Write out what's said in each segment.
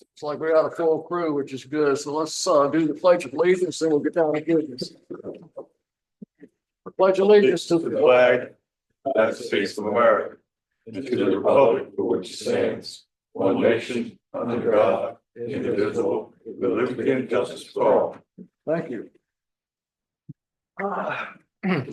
It's like we got a full crew, which is good. So let's do the Pledge of Allegiance, and we'll get down to business. Pledge allegiance to the flag of the United States of America, and to the republic for which it stands, one nation, under God, indivisible, with liberty and justice for all. Thank you. Item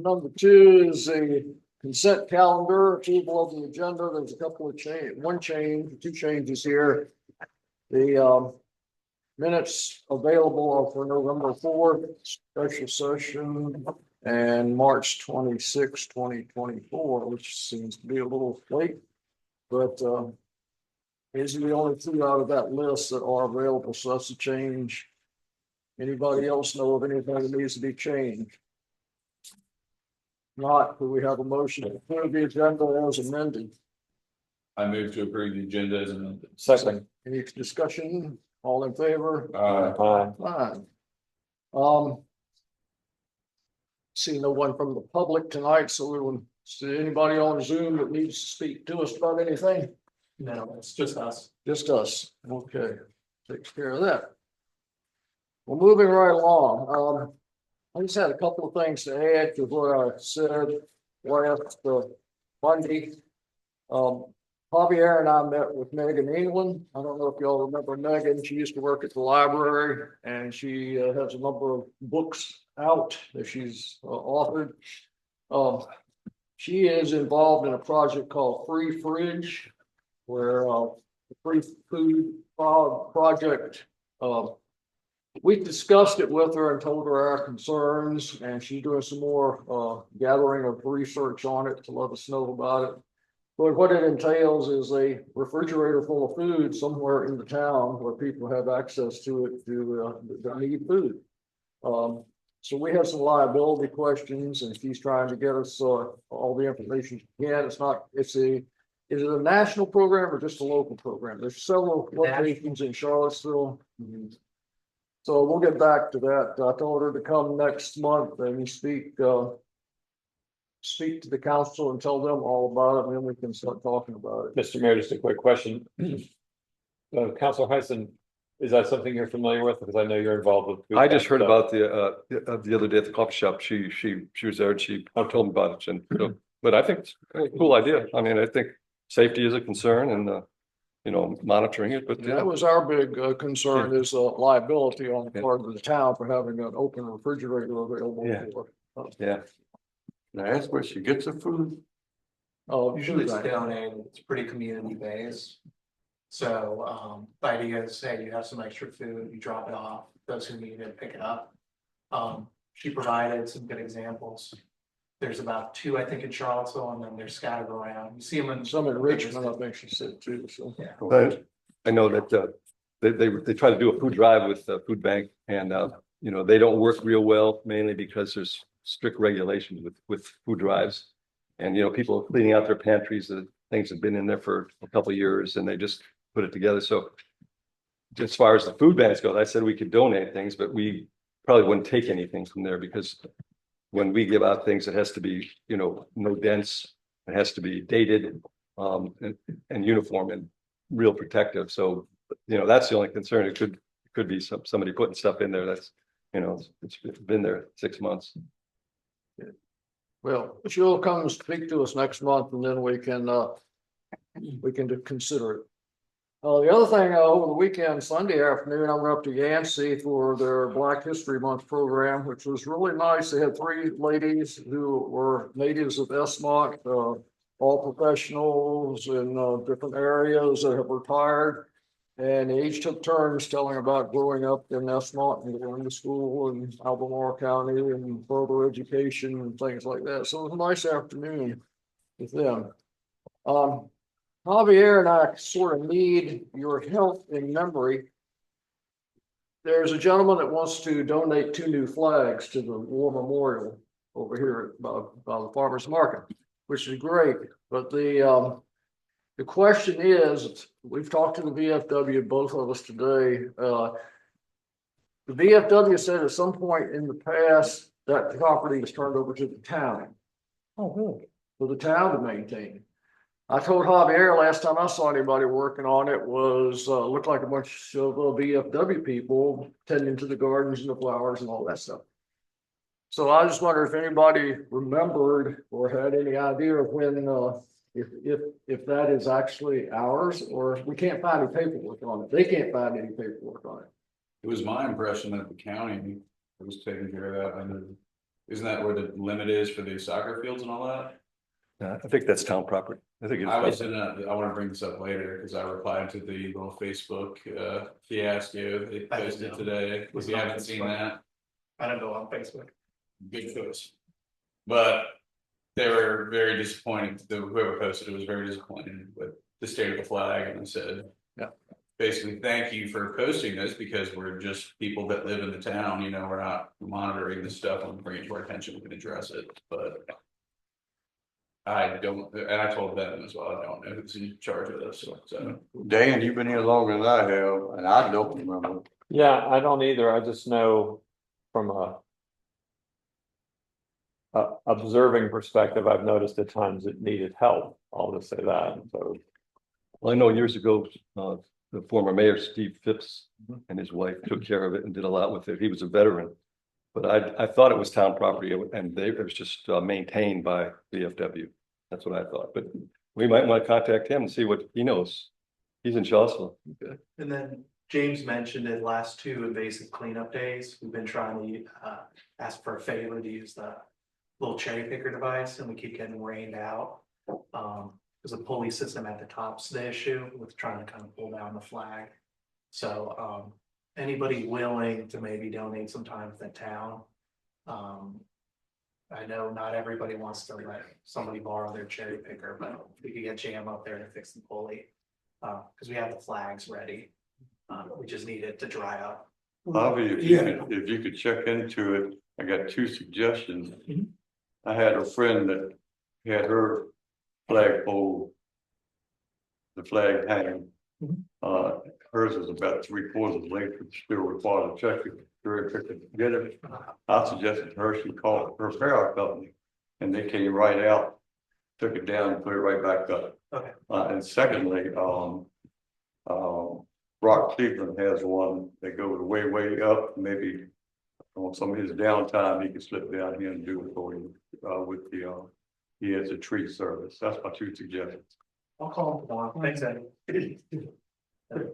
number 2 is a consent calendar, approval of the agenda. There's a couple of two changes here. The minutes available are for November 4th, special session, and March 26, 2024, which seems to be a little late, but these are the only 2 out of that list that are available, so that's a change. Anybody else know of anything that needs to be changed? Not, do we have a motion to approve the agenda as amended? I move to approve the agenda as amended. Second. Any discussion? All in favor? Aye. Fine. See no one from the public tonight, so we will see anybody on Zoom that needs to speak to us about anything? No, it's just us. Just us. Okay, takes care of that. Well, moving right along. I just had a couple of things to add to what I said last Monday. Javier and I met with Megan England. I don't know if y'all remember Megan. She used to work at the library, and she has a number of books out that she's authored. She is involved in a project called Free Fridge, where the Free Food Project, we discussed it with her and told her our concerns, and she's doing some more gathering of research on it to let us know about it. But what it entails is a refrigerator full of food somewhere in the town where people have access to it that need food. So we have some liability questions, and she's trying to get us all the information she can. Is it a national program or just a local program? There's several locations in Charlottesville. So we'll get back to that. I told her to come next month and speak to the council and tell them all about it, and then we can start talking about it. Mr. Mayor, just a quick question. Councilor Heisen, is that something you're familiar with? Because I know you're involved with food. I just heard about the other day at the coffee shop. She was there and she told me about it. And but I think it's a cool idea. I mean, I think safety is a concern, and monitoring it. But that was our big concern, is liability on the part of the town for having an open refrigerator available. Yeah. Can I ask where she gets her food? Oh, Usually it's donated, it's pretty community based. So the idea is, hey, you have some extra food, you drop it off, those who need it pick it up. She provided some good examples. There's about 2, I think, in Charlottesville, and then they're scattered around. You see them in some in Richmond, I think she said too. So yeah. But I know that they try to do a food drive with the food bank, and they don't work real well, mainly because there's strict regulations with food drives, and people are cleaning out their pantries. The things have been in there for a couple of years, and they just put it together. So as far as the food banks go, I said we could donate things, but we probably wouldn't take anything from there, because when we give out things, it has to be no dents, it has to be dated, and uniform and real protective. So that's the only concern. It could be somebody putting stuff in there that's it's been there 6 months. well, she'll come and speak to us next month, and then we can consider it. The other thing, over the weekend, Sunday afternoon, I went up to Yancey for their Black History Month program, which was really nice. They had 3 ladies who were natives of Esmont, all professionals in different areas that have retired. And they each took turns telling about growing up in Esmont and going to school in Albemarle County and further education and things like that. So it was a nice afternoon with them. Javier and I sort of need your help in memory. There's a gentleman that wants to donate 2 new flags to the War Memorial over here by the farmers market, which is great. But the question is, we've talked to the VFW, both of us today. The VFW said at some point in the past that property was turned over to the town. Oh, really? For the town to maintain. I told Javier last time I saw anybody working on it was, looked like a bunch of VFW people tending to the gardens and the flowers and all that stuff. So I just wonder if anybody remembered or had any idea of when, if that is actually ours, or if we can't find any paperwork on it. They can't find any paperwork on it. It was my impression that the county was taking care of that, and isn't that where the limit is for the soccer fields and all that? I think that's town property. I think I was it's, in a, I wanna bring this up later, cause I replied to the little Facebook fiasco they posted today, if you haven't seen that. I don't go on Facebook. Good choice. But they were very disappointed, whoever posted it was very disappointed with the state of the flag, and I said. Yeah. Basically, thank you for posting this, because we're just people that live in the town, you know, we're not monitoring this stuff and bring it to our attention, we can address it, but. I don't, and I told them as well, I don't know who's in charge of this, so. Dan, you've been here longer than I have, and I don't remember. Yeah, I don't either. I just know from a observing perspective, I've noticed at times it needed help. I'll just say that. So well, I know years ago, the former mayor, Steve Phipps, and his wife took care of it and did a lot with it. He was a veteran. But I thought it was town property, and it was just maintained by VFW. That's what I thought, but we might want to contact him and see what he knows. He's in Scottsville. And then James mentioned in last 2 invasive cleanup days, we've been trying to ask for a favor to use the little cherry picker device, and we keep getting rained out. There's a pulley system at the top's the issue with trying to kind of pull down the flag. So anybody willing to maybe donate some time to the town? I know not everybody wants to let somebody borrow their cherry picker, but we could get Jam up there to fix the pulley. Because we have the flags ready. We just need it to dry up. Bobby, if you could check into it, I got 2 suggestions. Mhm. I had a friend that had her flagpole. The flag hanging. Hers is about 3/4 length, but still required to check it. Very quick to get it. I suggested to her, she called her power company, and they came right out, took it down and put it right back up. Okay. And secondly, Rock Cleveland has one that goes way up, maybe on some of his downtime, he can slip down here and do it for you, with the, he has a tree service. That's my 2 suggestions. I'll call him tomorrow. Thanks, Eddie.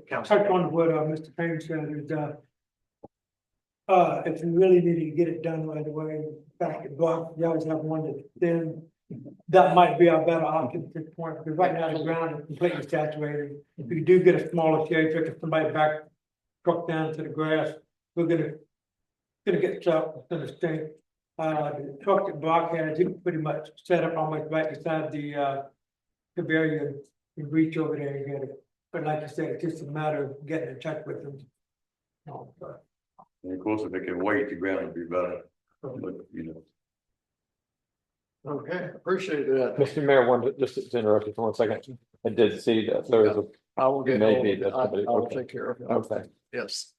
Touch on what Mr. Payne said is if you really need to get it done right away, back at block, you always have one that then that might be our better option at this point, because right now the ground is completely saturated. If you do get a smaller cherry picker, somebody back truck down to the grass, we're gonna get stuck in the state. The truck that Block has, you can pretty much set up almost right beside the barrier and reach over there and get it. But like I said, it's just a matter of getting in touch with them. And of course, if it can wait, the ground would be better, but you know. Okay, appreciate that. Mr. Mayor, just to interrupt you for 1 second. I did see that there was I will get, Maybe I that's somebody- will okay. take care of it. okay. Yes.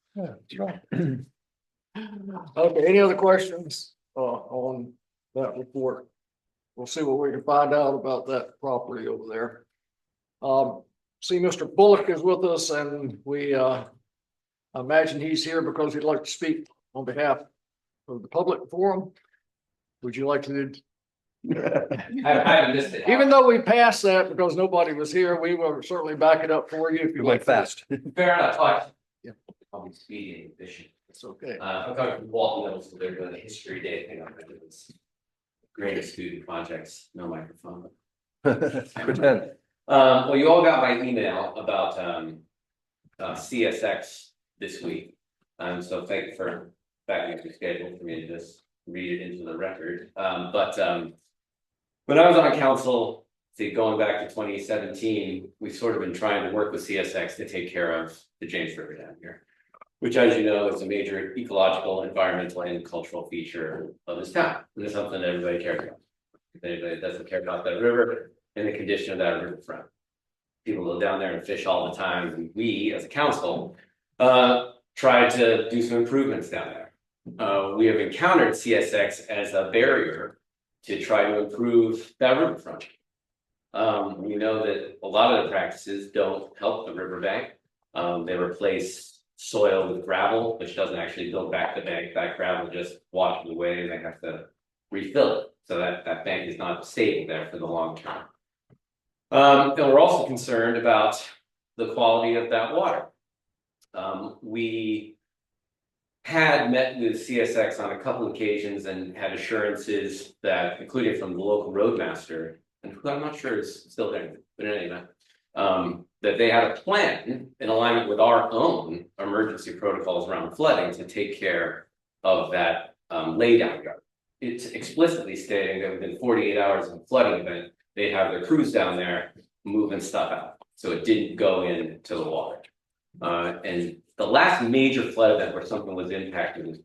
Okay, any other questions on that report? We'll see what we can find out about that property over there. See, Mr. Bullock is with us, and we imagine he's here because he'd like to speak on behalf of the public forum. Would you like to? I haven't missed it. Even though we passed that because nobody was here, we will certainly back it up for you if you You like. went fast. Fair enough, fine. Yeah. I'll be speedy and efficient. It's okay. I'm coming from Walton Middle, so they're doing a history day thing. I'm gonna do this. Greatest student projects, no microphone. Pretend. Well, you all got my email about CSX this week. So thank you for backing up your schedule for me to just read it into the record. When I was on council, say going back to 2017, we've sort of been trying to work with CSX to take care of the James River down here, which, as you know, is a major ecological, environmental, and cultural feature of this town. And it's something that everybody cares about. If anybody that doesn't care about that river and the condition of that riverfront, people go down there and fish all the time. And we, as a council, try to do some improvements down there. We have encountered CSX as a barrier to try to improve that riverfront. We know that a lot of the practices don't help the riverbank. They replace soil with gravel, which doesn't actually build back the bank. That gravel just washes away and they have to refill it. So that bank is not stable there for the long term. And we're also concerned about the quality of that water. We had met with CSX on a couple occasions and had assurances that, including from the local roadmaster, and who I'm not sure is still there, but in any event, that they had a plan in alignment with our own emergency protocols around flooding to take care of that laydown yard. It's explicitly stating that within 48 hours of a flooding event, they have their crews down there moving stuff out. So it didn't go into the water. And the last major flood event where something was impacted was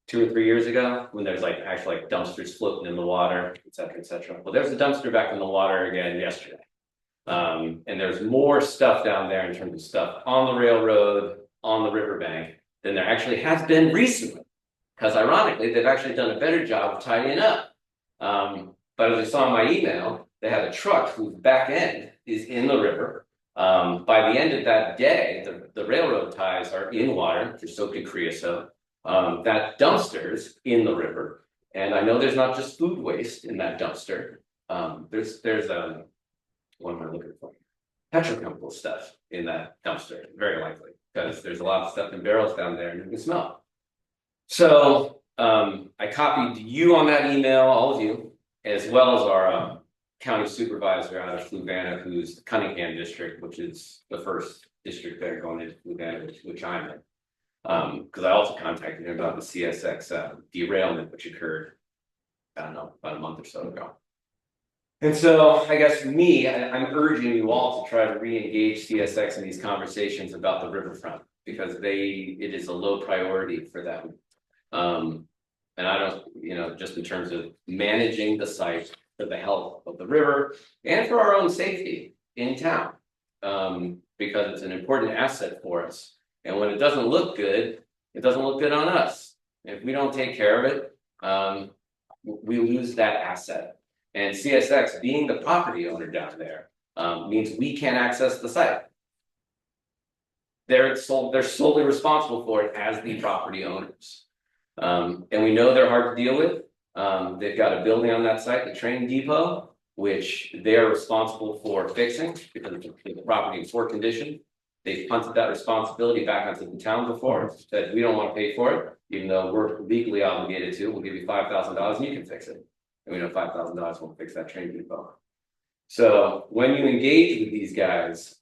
2 or 3 years ago, when there's like actually like dumpsters floating in the water, et cetera, et cetera. Well, there's a dumpster back in the water again yesterday. And there's more stuff down there in terms of stuff on the railroad, on the riverbank, than there actually has been recently. Because ironically, they've actually done a better job of tidying up. But as I saw in my email, they had a truck whose back end is in the river. By the end of that day, the railroad ties are in water, they're soaked in creosote. That dumpster's in the river. And I know there's not just food waste in that dumpster. There's what am I looking for? Petrochemical stuff in that dumpster, very likely, because there's a lot of stuff in barrels down there and you can smell. So I copied you on that email, all of you, as well as our county supervisor out of Fluvanna, who's the Cunningham district, which is the first district there going into Fluvanna, which I'm in. Because I also contacted him about the CSX derailment, which occurred, I don't know, about a month or so ago. And so I guess for me, I'm urging you all to try to re-engage CSX in these conversations about the riverfront, because it is a low priority for them. And I don't, just in terms of managing the site for the health of the river and for our own safety in town, because it's an important asset for us. And when it doesn't look good, it doesn't look good on us. If we don't take care of it, we lose that asset. And CSX, being the property owner down there, means we can't access the site. They're solely responsible for it as the property owners. And we know they're hard to deal with. They've got a building on that site, the train depot, which they're responsible for fixing because the property in poor condition. They've punted that responsibility back onto the town before, said we don't want to pay for it, even though we're legally obligated to. We'll give you $5,000 and you can fix it. And we know $5,000 won't fix that train depot. So when you engage with these guys,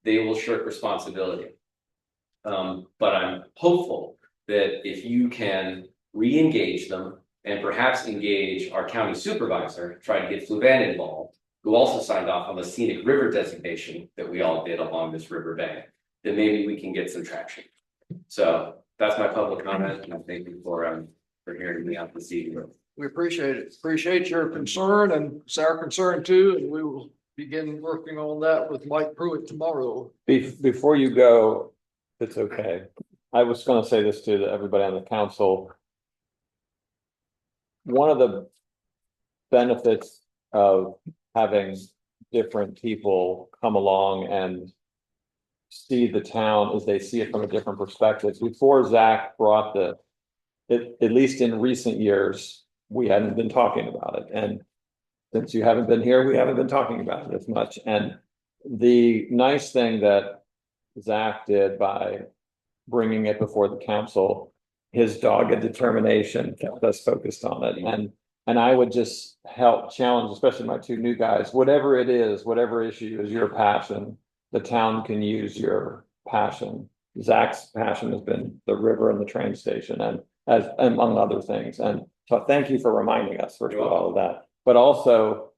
they will shirk responsibility. But I'm hopeful that if you can re-engage them and perhaps engage our county supervisor, try to get Fluvanna involved, who also signed off on the scenic river designation that we all did along this river bank, then maybe we can get some traction. So that's my public comment, and I thank you for hearing me out this evening. We appreciate it. Appreciate your concern, and it's our concern too, and we will begin working on that with Mike Pruitt tomorrow. Before you go, if it's okay, I was gonna say this to everybody on the council. One of the benefits of having different people come along and see the town is they see it from a different perspective. Before Zach brought at least in recent years, we hadn't been talking about it. And since you haven't been here, we haven't been talking about it as much. And the nice thing that Zach did by bringing it before the council, his dogged determination kept us focused on it. And I would just help challenge, especially my two new guys, whatever it is, whatever issue is your passion, the town can use your passion. Zach's passion has been the river and the train station, and as among other things. And so thank you for reminding us first of all of that, but also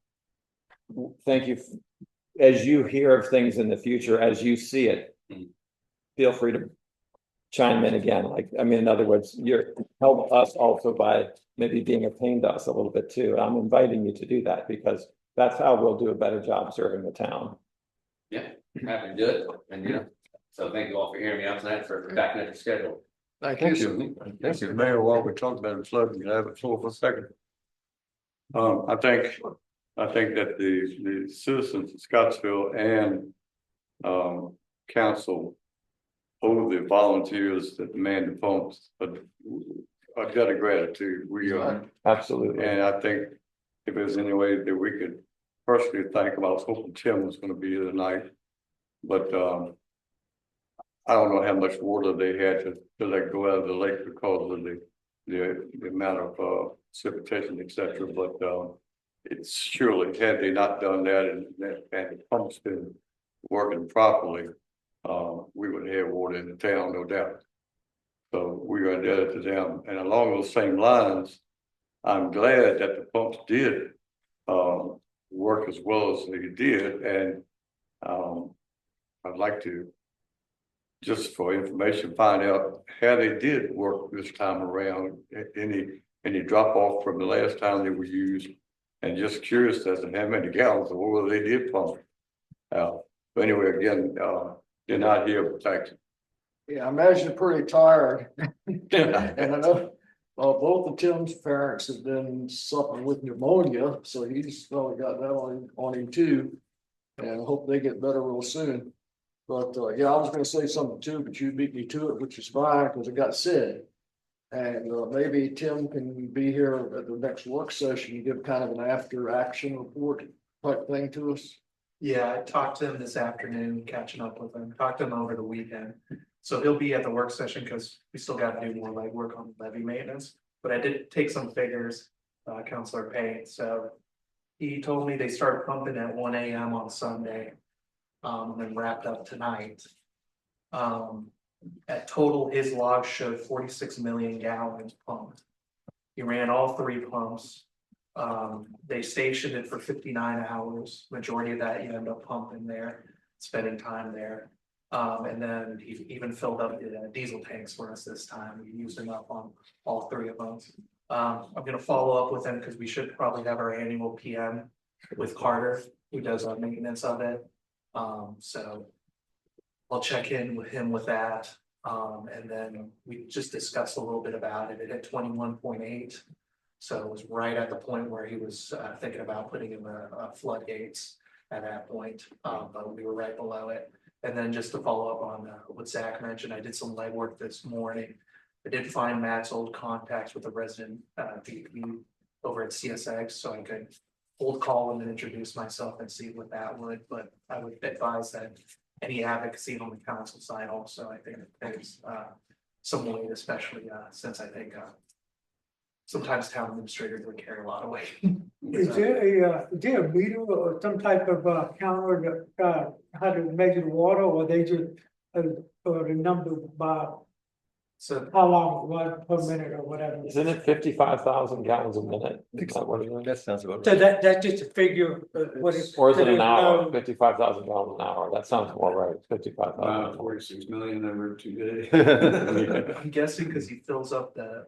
thank you as you hear of things in the future, as you see it, feel free to chime in again. In other words, you're help us also by maybe being a pain to us a little bit too. I'm inviting you to do that because that's how we'll do a better job serving the town. Yeah, happy to do it. And so thank you all for hearing me out tonight for backing up your schedule. Thank Thank you. you. Thank you, Mayor. While we talked about the flood, you have it for a second. I think I think that the citizens of Scottsville and council owe the volunteers that man the pumps a debt of gratitude. We are, Absolutely. and I think if there's any way that we could personally thank them, I was hoping Tim was gonna be here tonight. But I don't know how much water they had to let go out of the lake because of the amount of precipitation, et cetera, but it's surely, had they not done that and the pumps been working properly, we would have water in the town, no doubt. So we are indebted to them, and along those same lines, I'm glad that the pumps did work as well as they did, and I'd like to, just for information, find out how they did work this time around, any drop off from the last time they were used, and just curious as to how many gallons of oil they did pump out. But anyway, again, they're not here, but thank you. Yeah, I imagine you're pretty tired. And I know both of Tim's parents have been suffering with pneumonia, so he's probably got that on him too. And I hope they get better real soon. But yeah, I was gonna say something too, but you beat me to it, which is fine, because I got said. And maybe Tim can be here at the next work session, give kind of an after action report type thing to us. Yeah, I talked to him this afternoon, catching up with him, talked to him over the weekend. So he'll be at the work session because we still got to do more legwork on levee maintenance. But I did take some figures, Counselor Payne. So he told me they started pumping at 1 a.m. on Sunday, and then wrapped up tonight. At total, his log showed 46 million gallons pumped. He ran all 3 pumps. They stationed it for 59 hours. Majority of that you end up pumping there, spending time there. And then he even filled up the diesel tanks for us this time. We used them up on all 3 of them. I'm gonna follow up with him because we should probably have our annual PM with Carter, who does our maintenance of it. So I'll check in with him with that. And then we just discussed a little bit about it. It hit 21.8. So it was right at the point where he was thinking about putting in the floodgates at that point, but we were right below it. And then just to follow up on what Zach mentioned, I did some legwork this morning. I did find Matt's old contacts with the resident VP over at CSX, so I could cold call him and introduce myself and see what that would. But I would advise that any advocacy on the council side also, I think there's some weight, especially since I think sometimes town administrators would carry a lot of weight. Is there a meter or some type of counter to how to measure the water, or they just or the number by So how long it was per minute or whatever? Isn't it 55,000 gallons a minute? Is that what it is? That sounds about So right. that's just a figure, what is. Or is it there's an hour? no- 55,000 gallons an hour? That sounds more right. 55,000. 46 million over 2 days. I'm guessing because he fills up the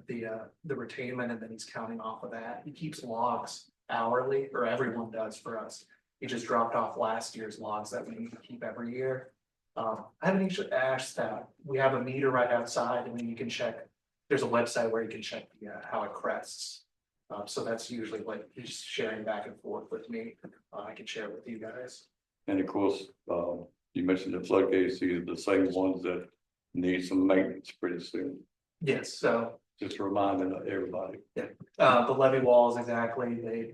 retainment and then he's counting off of that. He keeps logs hourly, or everyone does for us. He just dropped off last year's logs that we need to keep every year. I haven't actually asked that. We have a meter right outside, and then you can check. There's a website where you can check the how it crests. So that's usually what he's sharing back and forth with me. I can share it with you guys. And of course, you mentioned the floodgates, these are the same ones that need some maintenance pretty soon. Yes, so Just reminding everybody. the levee walls, exactly, they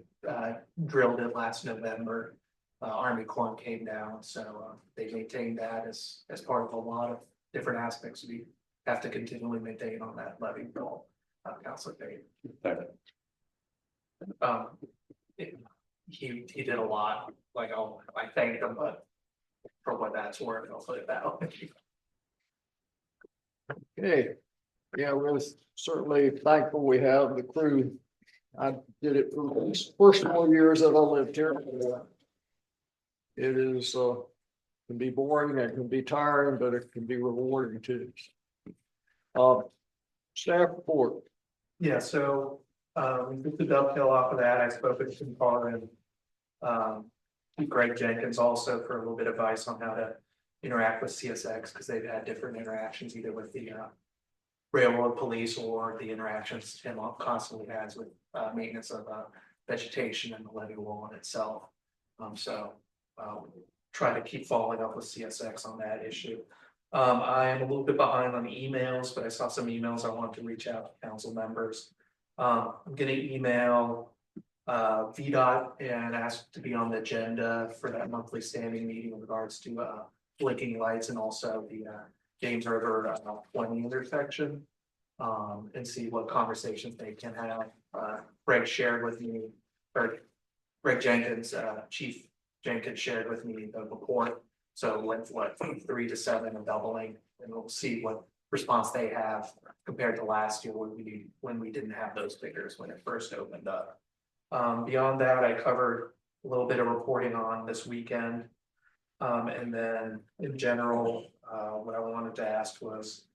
drilled it last November. Army Corps came down, so they maintained that as part of a lot of different aspects we have to continually maintain on that levee wall. Councilor Payne. He did a lot, like I thanked him, but for what that's worth, I'll put it that way. Okay, yeah, we're certainly thankful we have the crew. I did it for the first 4 years that I lived here. It is, can be boring, it can be tiring, but it can be rewarding too. Staff report. Yeah, so just to dovetail off of that, I spoke with Tim Carr and Greg Jenkins also for a little bit of advice on how to interact with CSX, because they've had different interactions either with the railroad police or the interactions Tim constantly has with maintenance of vegetation and the levee wall in itself. Try to keep following up with CSX on that issue. I am a little bit behind on emails, but I saw some emails I want to reach out to council members. I'm gonna email VDOT and ask to be on the agenda for that monthly standing meeting in regards to blinking lights and also the James River 20 intersection. And see what conversations they can have. Greg shared with me, or Greg Jenkins, Chief Jenkins shared with me the report. So went from 3 to 7 and doubling, and we'll see what response they have compared to last year when we didn't have those figures when it first opened up. Beyond that, I covered a little bit of reporting on this weekend. And then in general, what I wanted to ask was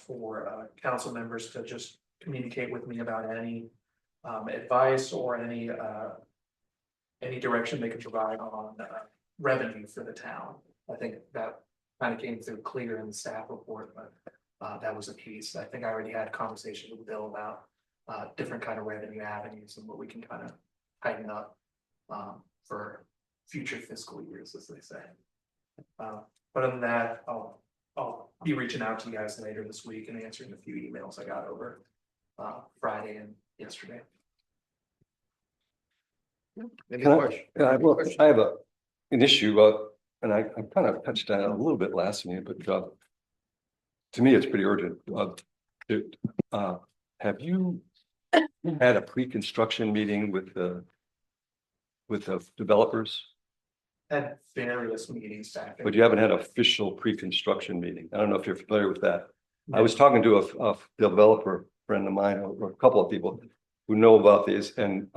for council members to just communicate with me about any advice or any direction they could provide on revenue for the town. I think that kind of came through clear in the staff report, but that was a piece. I think I already had a conversation with Bill about different kind of revenue avenues and what we can kind of tighten up for future fiscal years, as they say. But other than that, I'll be reaching out to you guys later this week and answering a few emails I got over Friday and yesterday. Any Can I- questions? Yeah, well, I have an issue, and I kind of touched on it a little bit last meeting, but to me, it's pretty urgent. Have you had a pre-construction meeting with the developers? Had various meetings back. But you haven't had an official pre-construction meeting. I don't know if you're familiar with that. I was talking to a developer friend of mine, or a couple of people who know about this, and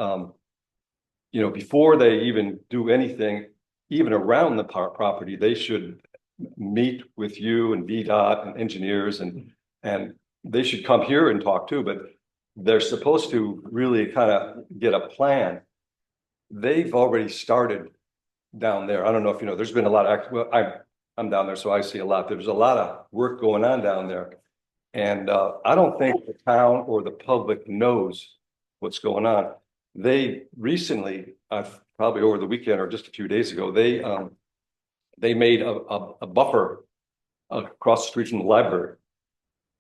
you know, before they even do anything, even around the property, they should meet with you and VDOT and engineers, and they should come here and talk too, but they're supposed to really kind of get a plan. They've already started down there. I don't know if you know, there's been a lot of, well, I'm down there, so I see a lot. There's a lot of work going on down there. And I don't think the town or the public knows what's going on. They recently, probably over the weekend or just a few days ago, they made a buffer across the street from the library.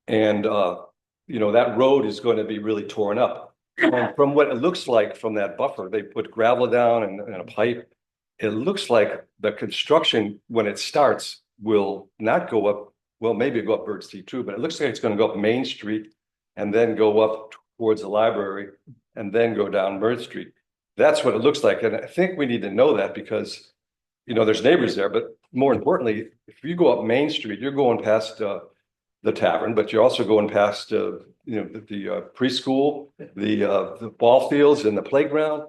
And you know, that road is going to be really torn up. And from what it looks like from that buffer, they put gravel down and a pipe. It looks like the construction, when it starts, will not go up, well, maybe go up Bird Street too, but it looks like it's going to go up Main Street and then go up towards the library and then go down Bird Street. That's what it looks like. And I think we need to know that because, you know, there's neighbors there, but more importantly, if you go up Main Street, you're going past the tavern, but you're also going past, you know, the preschool, the ball fields and the playground.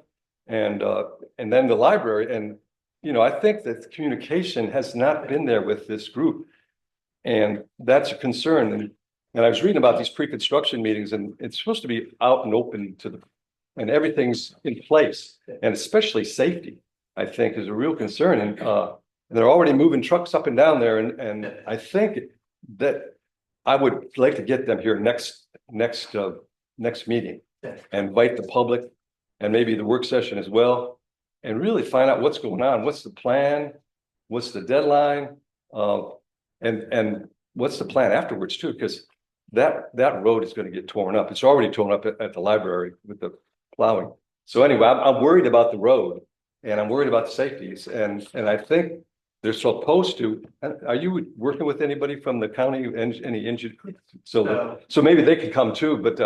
And then the library. And, you know, I think that communication has not been there with this group. And that's a concern. And I was reading about these pre-construction meetings, and it's supposed to be out and open and everything's in place. And especially safety, I think, is a real concern. And they're already moving trucks up and down there. And I think that I would like to get them here next meeting and invite the public and maybe the work session as well, and really find out what's going on. What's the plan? What's the deadline? And what's the plan afterwards too? Because that road is going to get torn up. It's already torn up at the library with the plowing. So anyway, I'm worried about the road, and I'm worried about the safeties. And I think they're supposed to. Are you working with anybody from the county? Any engineer? So maybe they could come too. But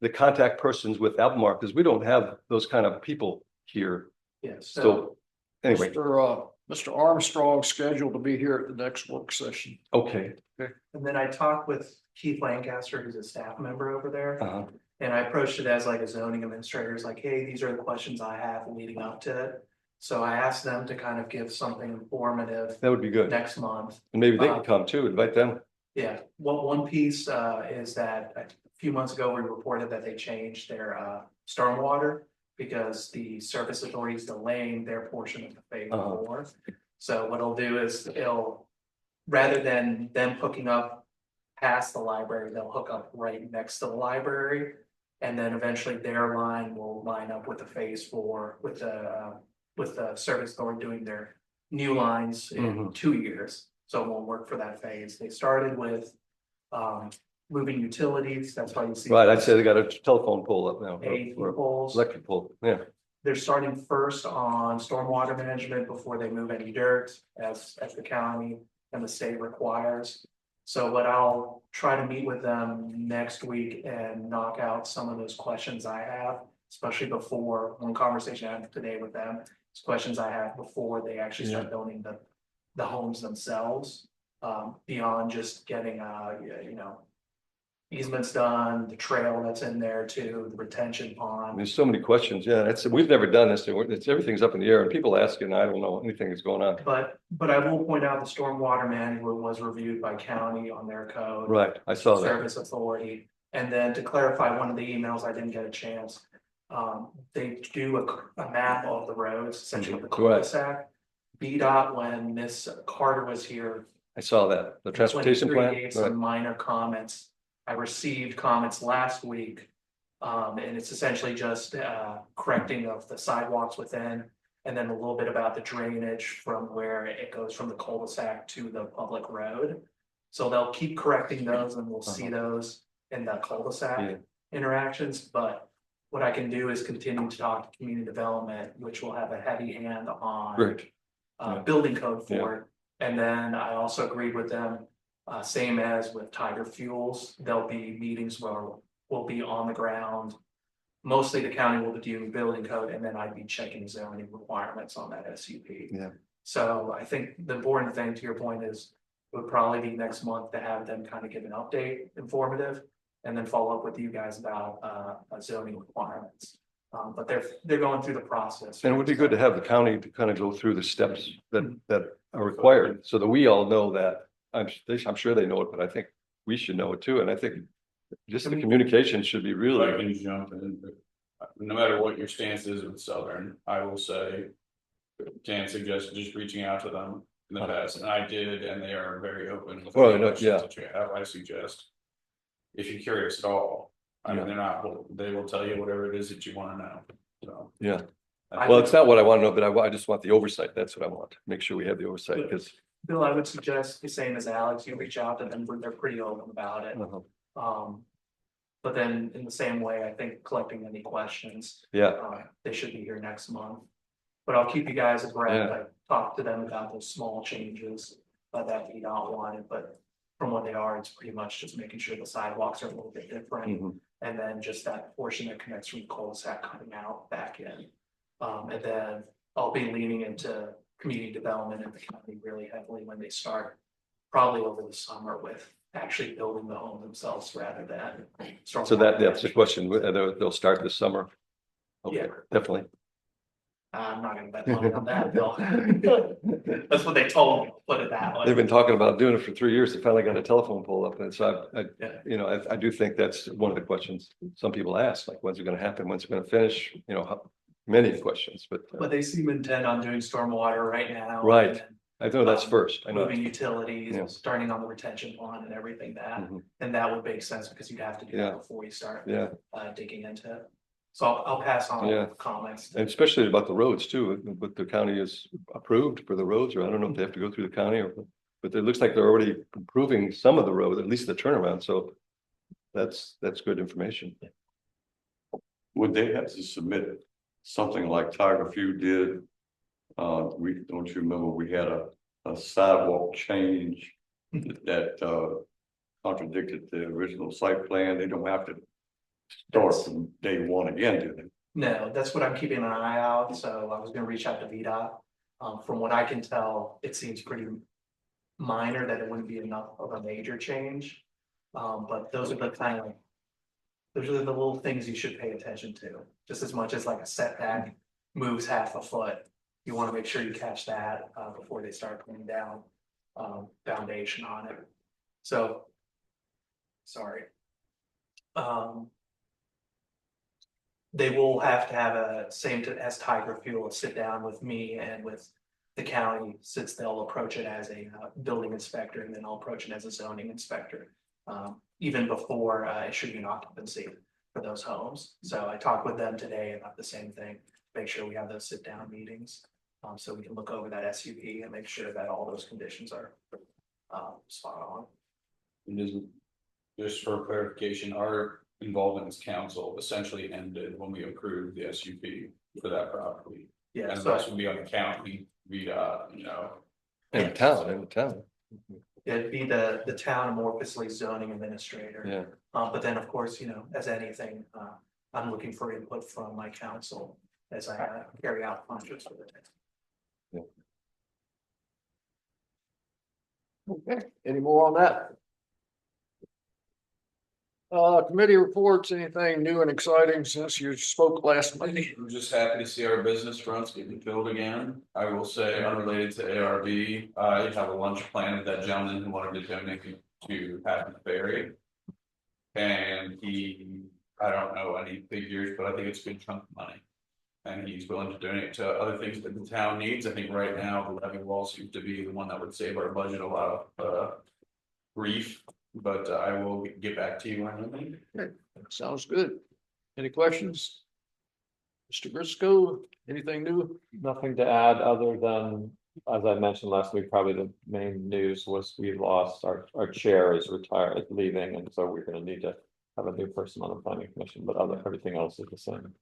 the contact persons with Albemarle, because we don't have those kind of people here. Yes. So anyway, Mr. Armstrong scheduled to be here at the next work session. okay. And then I talked with Keith Lancaster, who's a staff member over there. Uh-huh. And I approached it as like a zoning administrator, like, hey, these are the questions I have leading up to it. So I asked them to kind of give something informative That would be good. next month. And maybe they can come too, invite them. Yeah, well, one piece is that a few months ago, we reported that they changed their stormwater because the service authority is delaying their portion of the phase 4. So what it'll do is rather than them hooking up past the library, they'll hook up right next to the library. And then eventually their line will line up with the phase 4 with the service authority doing their new lines in 2 years. So it won't work for that phase. They started with moving utilities. That's why you see. Right, I'd say they got a telephone pole up now. 8 or poles. Electric pole, yeah. They're starting first on stormwater management before they move any dirt as the county and the state requires. So what I'll try to meet with them next week and knock out some of those questions I have, especially before one conversation I had today with them. It's questions I have before they actually start building the homes themselves. Beyond just getting easements done, the trail that's in there too, the retention pond. There's so many questions, yeah, we've never done this, everything's up in the air, and people ask, and I don't know anything that's going on. But I will point out the stormwater management was reviewed by county on their code. Right, I saw that. Service authority, and then to clarify one of the emails, I didn't get a chance. They do a map of the roads, essentially the cul-de-sac. VDOT, when Miss Carter was here. I saw that, the transportation plan. Gave some minor comments. I received comments last week. And it's essentially just correcting of the sidewalks within, and then a little bit about the drainage from where it goes from the cul-de-sac to the public road. So they'll keep correcting those, and we'll see those in the cul-de-sac interactions. But what I can do is continue to talk to community development, which will have a heavy hand on building code for it. And then I also agreed with them, same as with Tiger Fuels, there'll be meetings where we'll be on the ground. Mostly the county will be doing building code, and then I'd be checking zoning requirements on that SUP. Yeah. So I think the important thing, to your point, is it would probably be next month to have them kind of give an update, informative, and then follow up with you guys about zoning requirements. But they're going through the process. And it would be good to have the county to kind of go through the steps that are required, so that we all know that. I'm sure they know it, but I think we should know it too, and I think just the communication should be If I really. can jump in, no matter what your stance is with Southern, I will say, can suggest just reaching out to them in the past, and I did, and they are very open. With Oh, any no, questions yeah. that you have. I suggest, if you're curious at all, I mean, they will tell you whatever it is that you want to know, so. Yeah. Well, it's not what I want to know, but I just want the oversight. That's what I want. Make sure we have the oversight, because. Bill, I would suggest the same as Alex, you reach out to them, they're pretty open about it. But then in the same way, I think collecting any questions. They should be here next month. But I'll keep you guys abreast. I talked to them about those small changes that VDOT wanted, but from what they are, it's pretty much just making sure the sidewalks are a little bit different. And then just that portion that connects from the cul-de-sac coming out back in. And then I'll be leaning into community development in the county really heavily when they start, probably over the summer, with actually building the home themselves rather than. So that's the question. They'll start this summer. Okay, definitely. I'm not gonna bet money on that, Bill. That's what they told me, put it that way. They've been talking about doing it for 3 years. They finally got a telephone pole up, and so I do think that's one of the questions some people ask, like, when's it gonna happen? When's it gonna finish? Many questions, but they seem intent on doing stormwater right now. Right. I know that's first. I know. Moving utilities, starting on the retention pond and everything and that would make sense because you'd have to do that before you start digging into it. So I'll pass on comments. And especially about the roads too, what the county is approved for the roads, or I don't know if they have to go through the county, but it looks like they're already improving some of the roads, at least the turnaround, so that's good information. Would they have to submit something like Tiger Few did? Don't you remember we had a sidewalk change that contradicted the original site plan? They don't have to start from day one again, do they? No, that's what I'm keeping an eye out. So I was gonna reach out to VDOT. From what I can tell, it seems pretty minor that it wouldn't be enough of a major change. But those are those are the little things you should pay attention to, just as much as like a setback moves half a foot. You want to make sure you catch that before they start putting down foundation on it. So, sorry. They will have to have as Tiger Fuel, sit down with me and with the county, since they'll approach it as a building inspector, and then I'll approach it as a zoning inspector. Even before it should be an occupancy. for those homes. So I talked with them today about the same thing, make sure we have those sit down meetings. So we can look over that SUP and make sure that all those conditions are spot on. And just for clarification, our involvement as council essentially ended when we approved the SUP for that property. Yeah, And so that's would be on the county, VDOT, you know. In the town. it'd be the town amorphously zoning administrator. Yeah. But then, of course, you know, as anything, I'm looking for input from my council as I carry out functions for the town. Okay, any more on that? Committee reports, anything new and exciting since you spoke last meeting? I'm just happy to see our business fronts getting filled again. I will say unrelated to ARB, I have a lunch plan with that gentleman who wanted to donate to Happy Ferry. And I don't know any figures, but I think it's a good chunk of money. And he's willing to donate to other things that the town needs. I think right now the levy wall seems to be the one that would save our budget a lot of grief. But I will get back to you on that. Sounds good. Any questions? Mr. Briscoe, anything new? Nothing to add other than, as I mentioned last week, probably the main news was we lost our chair is retired, leaving, and so we're gonna need to have a new person on the planning commission, but everything else is the same.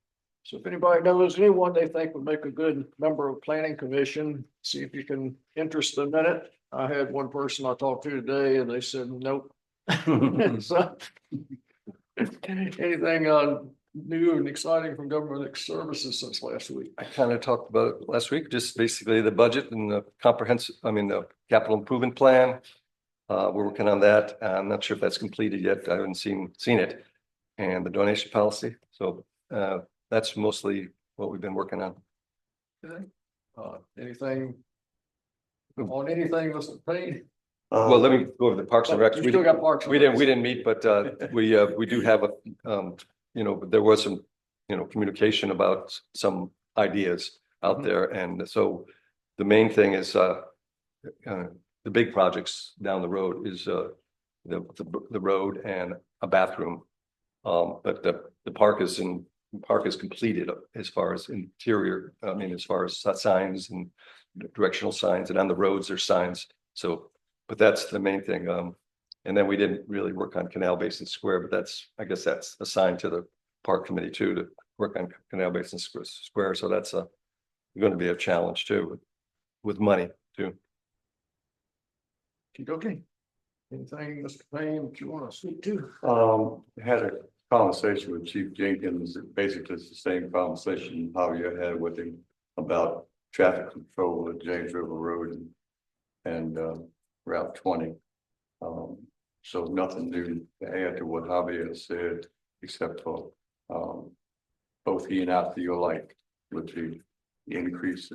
So if anybody knows anyone they think would make a good member of planning commission, see if you can interest them in it. I had one person I talked to today and they said, nope. So, anything new and exciting from government services since last week? I kind of talked about it last week, just basically the budget and the the capital improvement plan. We're working on that. I'm not sure if that's completed yet. I haven't seen it. And the donation policy. So that's mostly what we've been working on. Okay. Anything on anything, Mr. Payne? Well, let me go to the Parks and Rec. You still got Parks and We Rec. didn't meet, but we do have there was some, communication about some ideas out there. And so the main thing is the big projects down the road is the road and a bathroom. But the park is completed as far as interior, as far as signs and directional signs, and on the roads there's signs. So, but that's the main thing. And then we didn't really work on Canal Basin Square, but I guess that's assigned to the park committee too, to work on Canal Basin Square. So that's going to be a challenge too, with money too. Okay. Anything, Mr. Payne, that you want to speak to? Had a conversation with Chief Jenkins, basically it's the same conversation Javier had with him about traffic control at James River Road and Route 20. So nothing new to add to what Javier said, except for both he and I feel like with the increase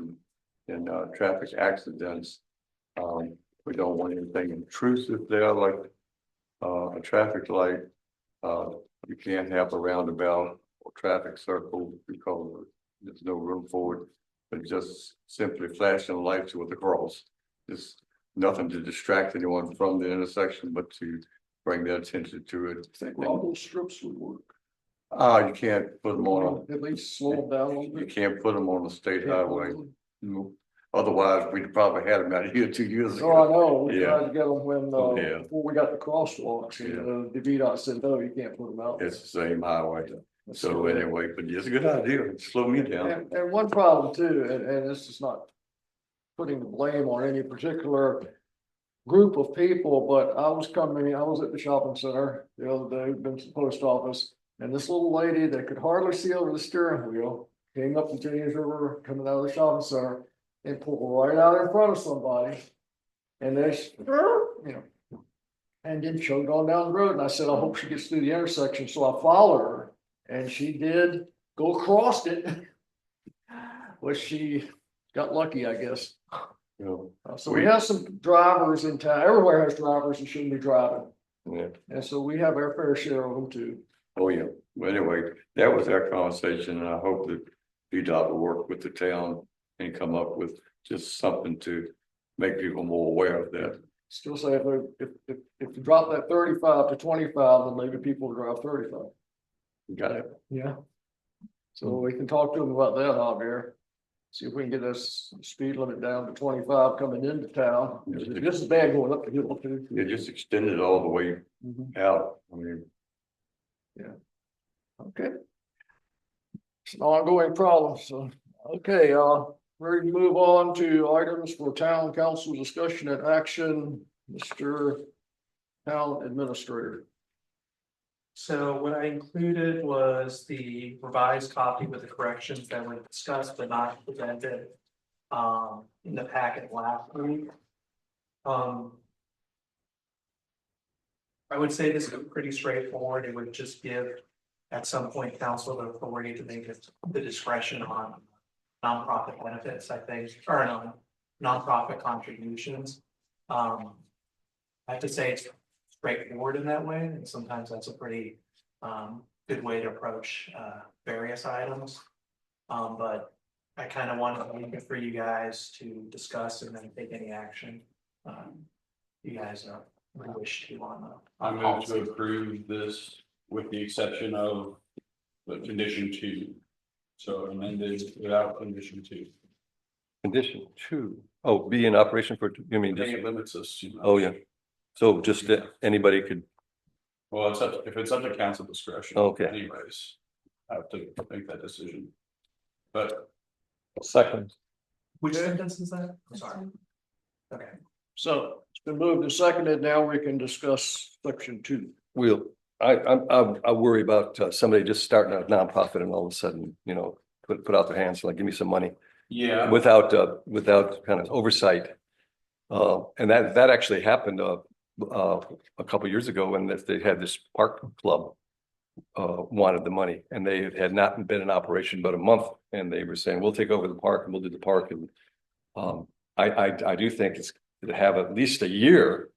in traffic accidents, we don't want anything intrusive there, like a traffic light. You can't have a roundabout or traffic circle because there's no room for it, but just simply flashing lights with the cross. Just nothing to distract anyone from the intersection, but to bring their attention to it. I think rumble strips would work. You can't put them on At least slow them down a little you bit. can't put them on the state highway. No. Otherwise, we'd probably had them out here 2 years Oh, I ago. know, we Yeah. tried to get them when, Yeah. before we got the crosswalks, and, the VDOT said, no, you can't put them out. It's the same highway. So anyway, but it's a good idea. Slow me down. And one problem too, and this is not putting the blame on any particular group of people, but I was at the shopping center the other day, been to the post office, and this little lady that could hardly see over the steering wheel came up the James River, coming out of the shopping center, and pulled right out in front of somebody. And and then choked on down the road. And I said, I hope she gets through the intersection. So I followed her, and she did go across it. Well, she got lucky, I guess. So we have some drivers in town. Everywhere has drivers who shouldn't be driving. Yeah. And so we have our fair share of them too. Oh, yeah. Well, anyway, that was our conversation, and I hope that VDOT will work with the town and come up with just something to make people more aware of that. Still say if you drop that 35 to 25, then maybe people will drive 35. Got it. Yeah. So we can talk to them about that, Javier. See if we can get this speed limit down to 25 coming into town. This is bad going up the hill too. You just extend it all the way out. I mean, Okay. It's an ongoing problem, so, okay, ready to move on to items for town council discussion and action, Mr. Town Administrator. So what I included was the revised copy with the corrections that were discussed but not presented in the packet last week. I would say this is pretty straightforward. It would just give at some point council the authority to make the discretion on nonprofit benefits, I think, or no, nonprofit contributions. I have to say it's straightforward in that way, and sometimes that's a pretty good way to approach various items. But I kind of want to leave it for you guys to discuss and then take any action. You guys wish to on I'm going to approve this with the exception of the condition 2. So amended without condition 2. Condition 2. Oh, be in operation for, you mean I think just, it limits us too much. oh, yeah. So just anybody could, Well, it's up, if it's up to council discretion. Okay. Anyways, I have to make that decision. But Second, which sentence is that? I'm sorry. Okay. So it's been moved and seconded. Now we can discuss section 2. I worry about somebody just starting a nonprofit and all of a sudden, put out their hands, like, give me some money yeah, without kind of oversight. And that actually happened a couple years ago when they had this park club wanted the money, and they had not been in operation but a month, and they were saying, we'll take over the park and we'll do the park. And I do think it's to have at least a year,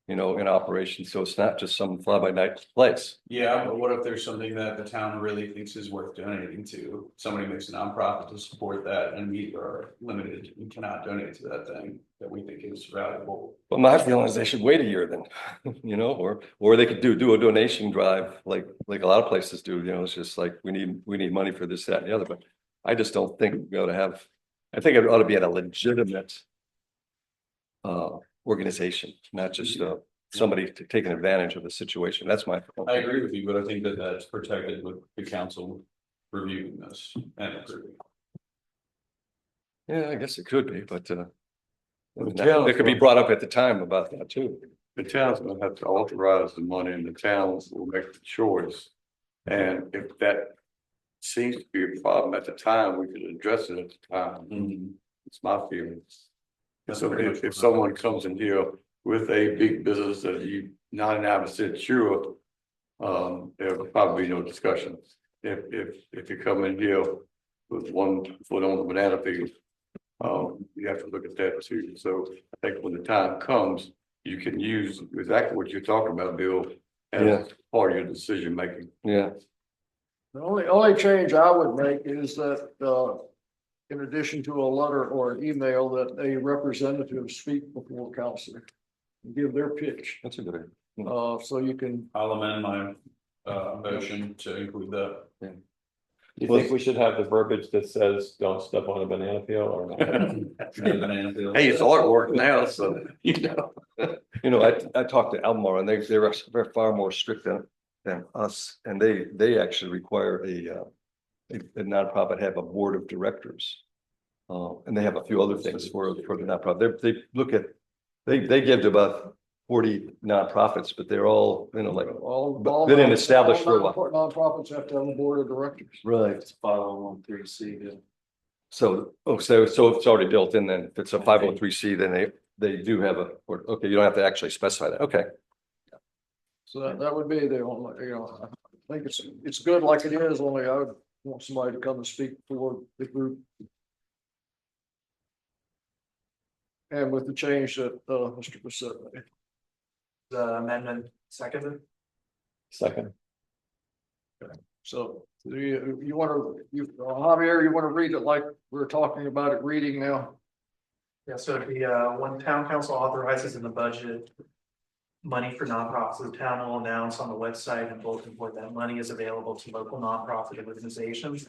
in operation, so it's not just some fly by night place. yeah, but what if there's something that the town really thinks is worth donating to? Somebody makes a nonprofit to support that, and we are limited, we cannot donate to that thing that we think is valuable. But my feeling is they should wait a year then, or they could do a donation drive like a lot of places do, it's just like, we need money for this, that, and the other, but I just don't think we ought to have, I think it ought to be at a legitimate organization, not just somebody taking advantage of the situation. That's my. I agree with you, but I think that that's protected with the council reviewing this and approving. Yeah, I guess it could be, but it could be brought up at the time about that too. the town's gonna have to authorize the money and the towns will make the choice. And if that seems to be a problem at the time, we could address it at the time. It's my feeling. So if someone comes in here with a big business that you 99% sure, there'll probably be no discussion. If you come in here with 1 foot on the banana field, you have to look at that too. So I think when the time comes, you can use exactly what you're talking about, Bill, as part of your decision making. Yeah. The only change I would make is that, in addition to a letter or an email, that a representative speak before council and give their pitch. That's a good idea. So you can, I'll amend my motion to include that. you think we should have the verbiage that says, don't step on a banana peel or not? Hey, it's artwork now, so I talked to Almar and they're far more strict than us, and they actually require a nonprofit have a board of directors. And they have a few other things for the nonprofit. They look at, they give to about 40 nonprofits, but they're all, all. they didn't establish for a while. Nonprofits have to have a board of directors. Right. 501(c)(3). So it's already built in then. If it's a 503C, then they do have a, okay, you don't have to actually specify that. Okay. So that would be the only, I think it's good like it is, only I would want somebody to come and speak for the group. And with the change that Mr. Bissett made. The amendment seconded. Second, So do you want to, Javier, you want to read it like we're talking about it reading now? Yeah, so it'd be when town council authorizes in the budget money for nonprofits, the town will announce on the website and bulletin board that money is available to local nonprofit organizations.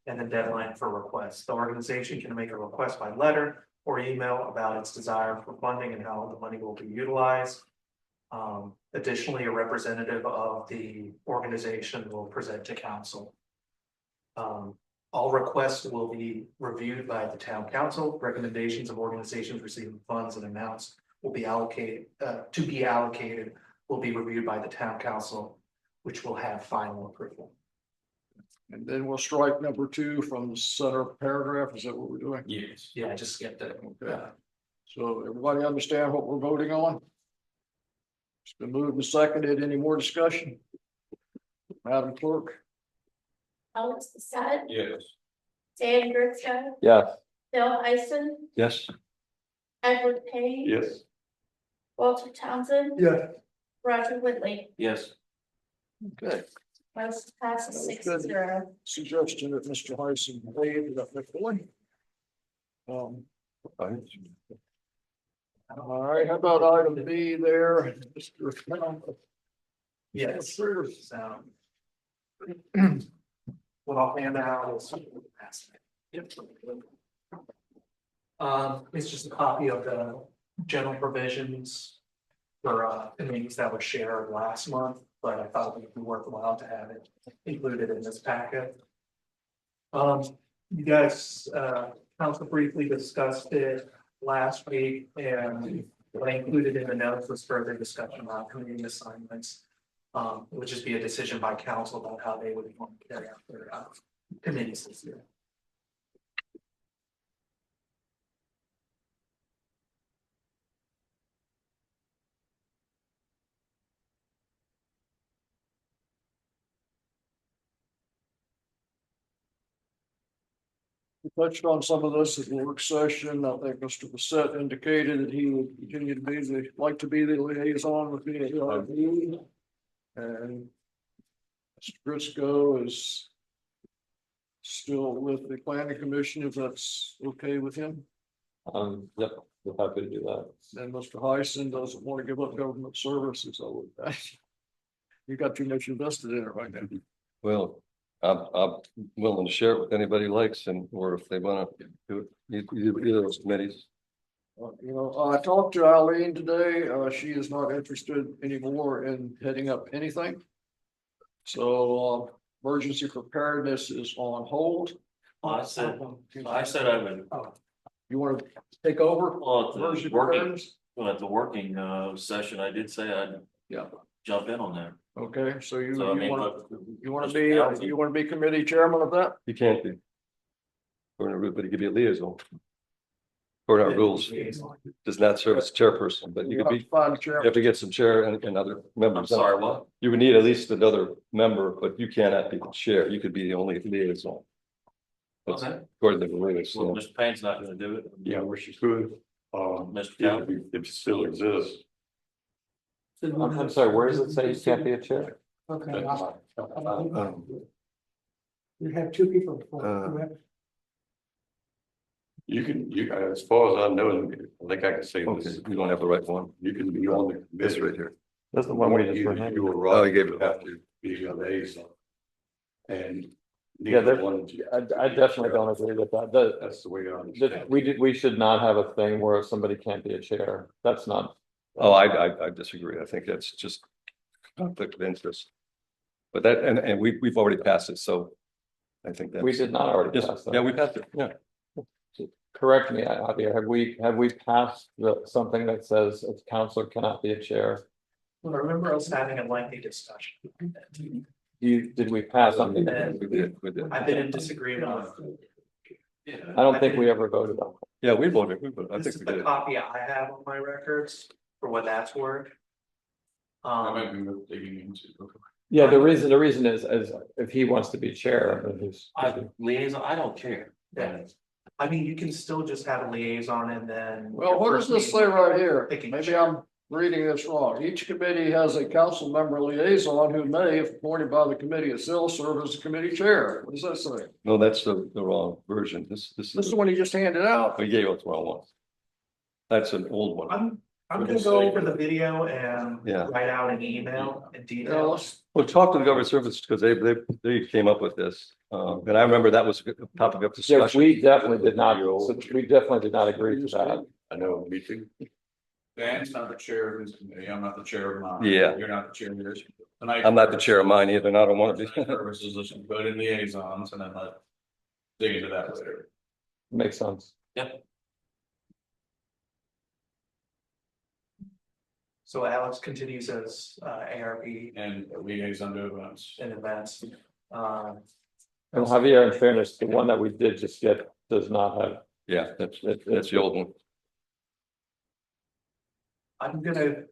And the deadline for requests. The organization can make a request by letter or email about its desire for funding and how the money will be utilized. Additionally, a representative of the organization will present to council. All requests will be reviewed by the town council. Recommendations of organizations receiving funds and amounts will be allocated, will be reviewed by the town council, which will have final approval. And then we'll strike number 2 from the center paragraph. Is that what we're doing? Yes. Yeah, I just skipped it. Okay. So everybody understand what we're voting on? It's been moved and seconded. Any more discussion? Madam Clerk? Alex Bassett, Yes. Dan Gritsko, Yes. Bill Heisen, Yes, Edward Payne. Yes. Walter Townsend, Yeah, Roger Whitley. Yes. Okay. Motion passes That was 6-0. Suggestion that Mr. Heisen made that McCoy. All right, how about item B there? Mr. Yes. So. What I'll hand out is. It's just a copy of the general provisions. For committees that were shared last month, but I thought it would be worthwhile to have it included in this packet. You guys, council briefly discussed it last week, and what I included in the notes was further discussion on committee assignments. It would just be a decision by council about how they would want to carry out their committees this year. We touched on some of this at the work session. I think Mr. Bassett indicated that he would continue to be like to be the liaison with the ARB. And Mr. Gritsko is still with the planning commission, if that's okay with him. Yep, we're happy to do that. Then Mr. Heisen doesn't want to give up government services. You got too much invested in it right now. well, I'm willing to share it with anybody who likes, and or if they want to do it, either of those committees. I talked to Eileen today. She is not interested anymore in heading up anything. So emergency preparedness is on hold. I said I would, You want to take over? well, at Emergency the working, preparedness? well, at the working session, I did say I'd Yeah. jump in on that. Okay, so you So I mean, want but. you want to be committee chairman of that? You can't be. According to rule, but it could be a liaison. According to our rules, does not serve as chairperson, but you could be, Find a you chairman. have to get some chair and other I'm members. sorry, what? You would need at least another member, but you cannot be the chair. You could be the only liaison. That's Okay. according to the rules. Well, So, Mr. Payne's not gonna do it. Yeah, wish you could, Mr. yeah, Townsend. if it still exists. I'm sorry, where does it say you can't be a chair? okay. um, We have 2 people before. You can, as far as I know, I think I can say Okay, this, you don't have the right one. you can be on the This committee. right here. That's the one we just You read. you were Oh, right. you gave it have to be a liaison. And. Yeah, neither there- one- I definitely don't agree with that. That's the way I understand. We should not have a thing where somebody can't be a chair. That's not. Oh, I disagree. I think that's just conflict of interest. But that, and we've already passed it, so I think that's. We did not already Yes, pass that. yeah, we passed it, yeah. Correct me, Javier, have we passed something that says a counselor cannot be a chair? Well, I remember us having a lengthy discussion. Did we pass on And it? We did. I've been in disagreement on. I don't think we ever voted on it. Yeah, we voted, I This think is we the did. copy I have on my records for what that's worth. I might be worth digging into. Yeah, the reason is if he wants to be chair, then he's. Liaison, I don't care. Yeah. I mean, you can still just have a liaison and then. Well, what does this say right here? Picking Maybe chair. I'm reading this wrong. Each committee has a council member liaison who may, if appointed by the committee itself, serve as the committee chair. What does that say? No, that's the wrong version. This This is the one you just handed out. we gave us the wrong one. That's an old one. I'm gonna go over the video and Yeah. write out an email in Yeah, detail. let's, Well, talk to the government service because they came up with this. And I remember that was a topic of Yeah, discussion. we definitely did not, agree to that. I know, me too. Dan's not the chair of his committee, I'm not the chair of mine. Yeah. You're not the chair of yours. Tonight, I'm not the chair of mine either, and I don't want to be. Services, let's vote in liaisons and then let dig into that later. Makes sense. So Alex continues as ARP And liaison to events. in events. And Javier, in fairness, the one that we did just get does not have. Yeah, that's the old one. I'm gonna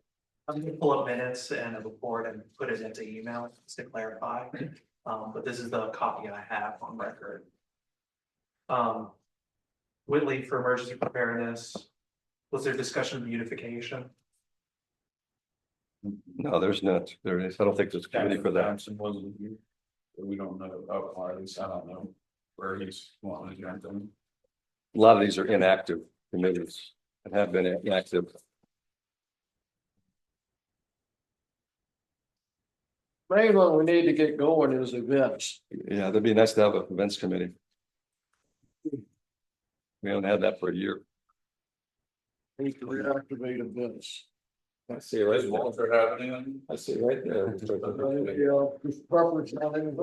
pull up minutes and a report and put it into email just to clarify. But this is the copy I have on record. Whitley for emergency preparedness. Was there discussion of beautification? No, there's not. There is. I don't think there's a committee for that. Thompson wasn't here. We don't know, or at least I don't know where he's wanting to jump in. A lot of these are inactive committees and have been inactive. main one we need to get going is events. Yeah, that'd be nice to have an events committee. We haven't had that for a year. Need to reactivate events. I see it right Is there. Walter happening? I see it right there. Yeah, just preference on anything.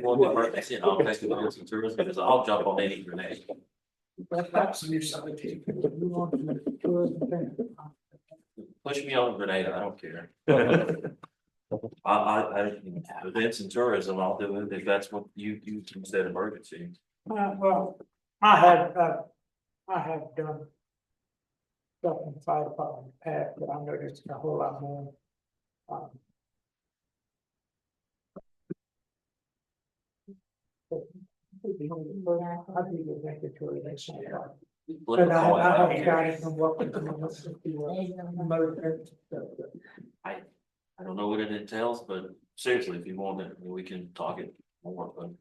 Well, the emergency, I'll take the emergency tourism, because I'll jump on any grenade. Push me on a grenade, I don't care. Events and tourism, I'll do it if that's what you said emergency. Well, I have done stuff in the fire department in the past, but I know there's a whole lot more. I think it's mandatory, that's not right. But I have got it from working. I don't know what it entails, but seriously, if you want it, we can talk it more, but.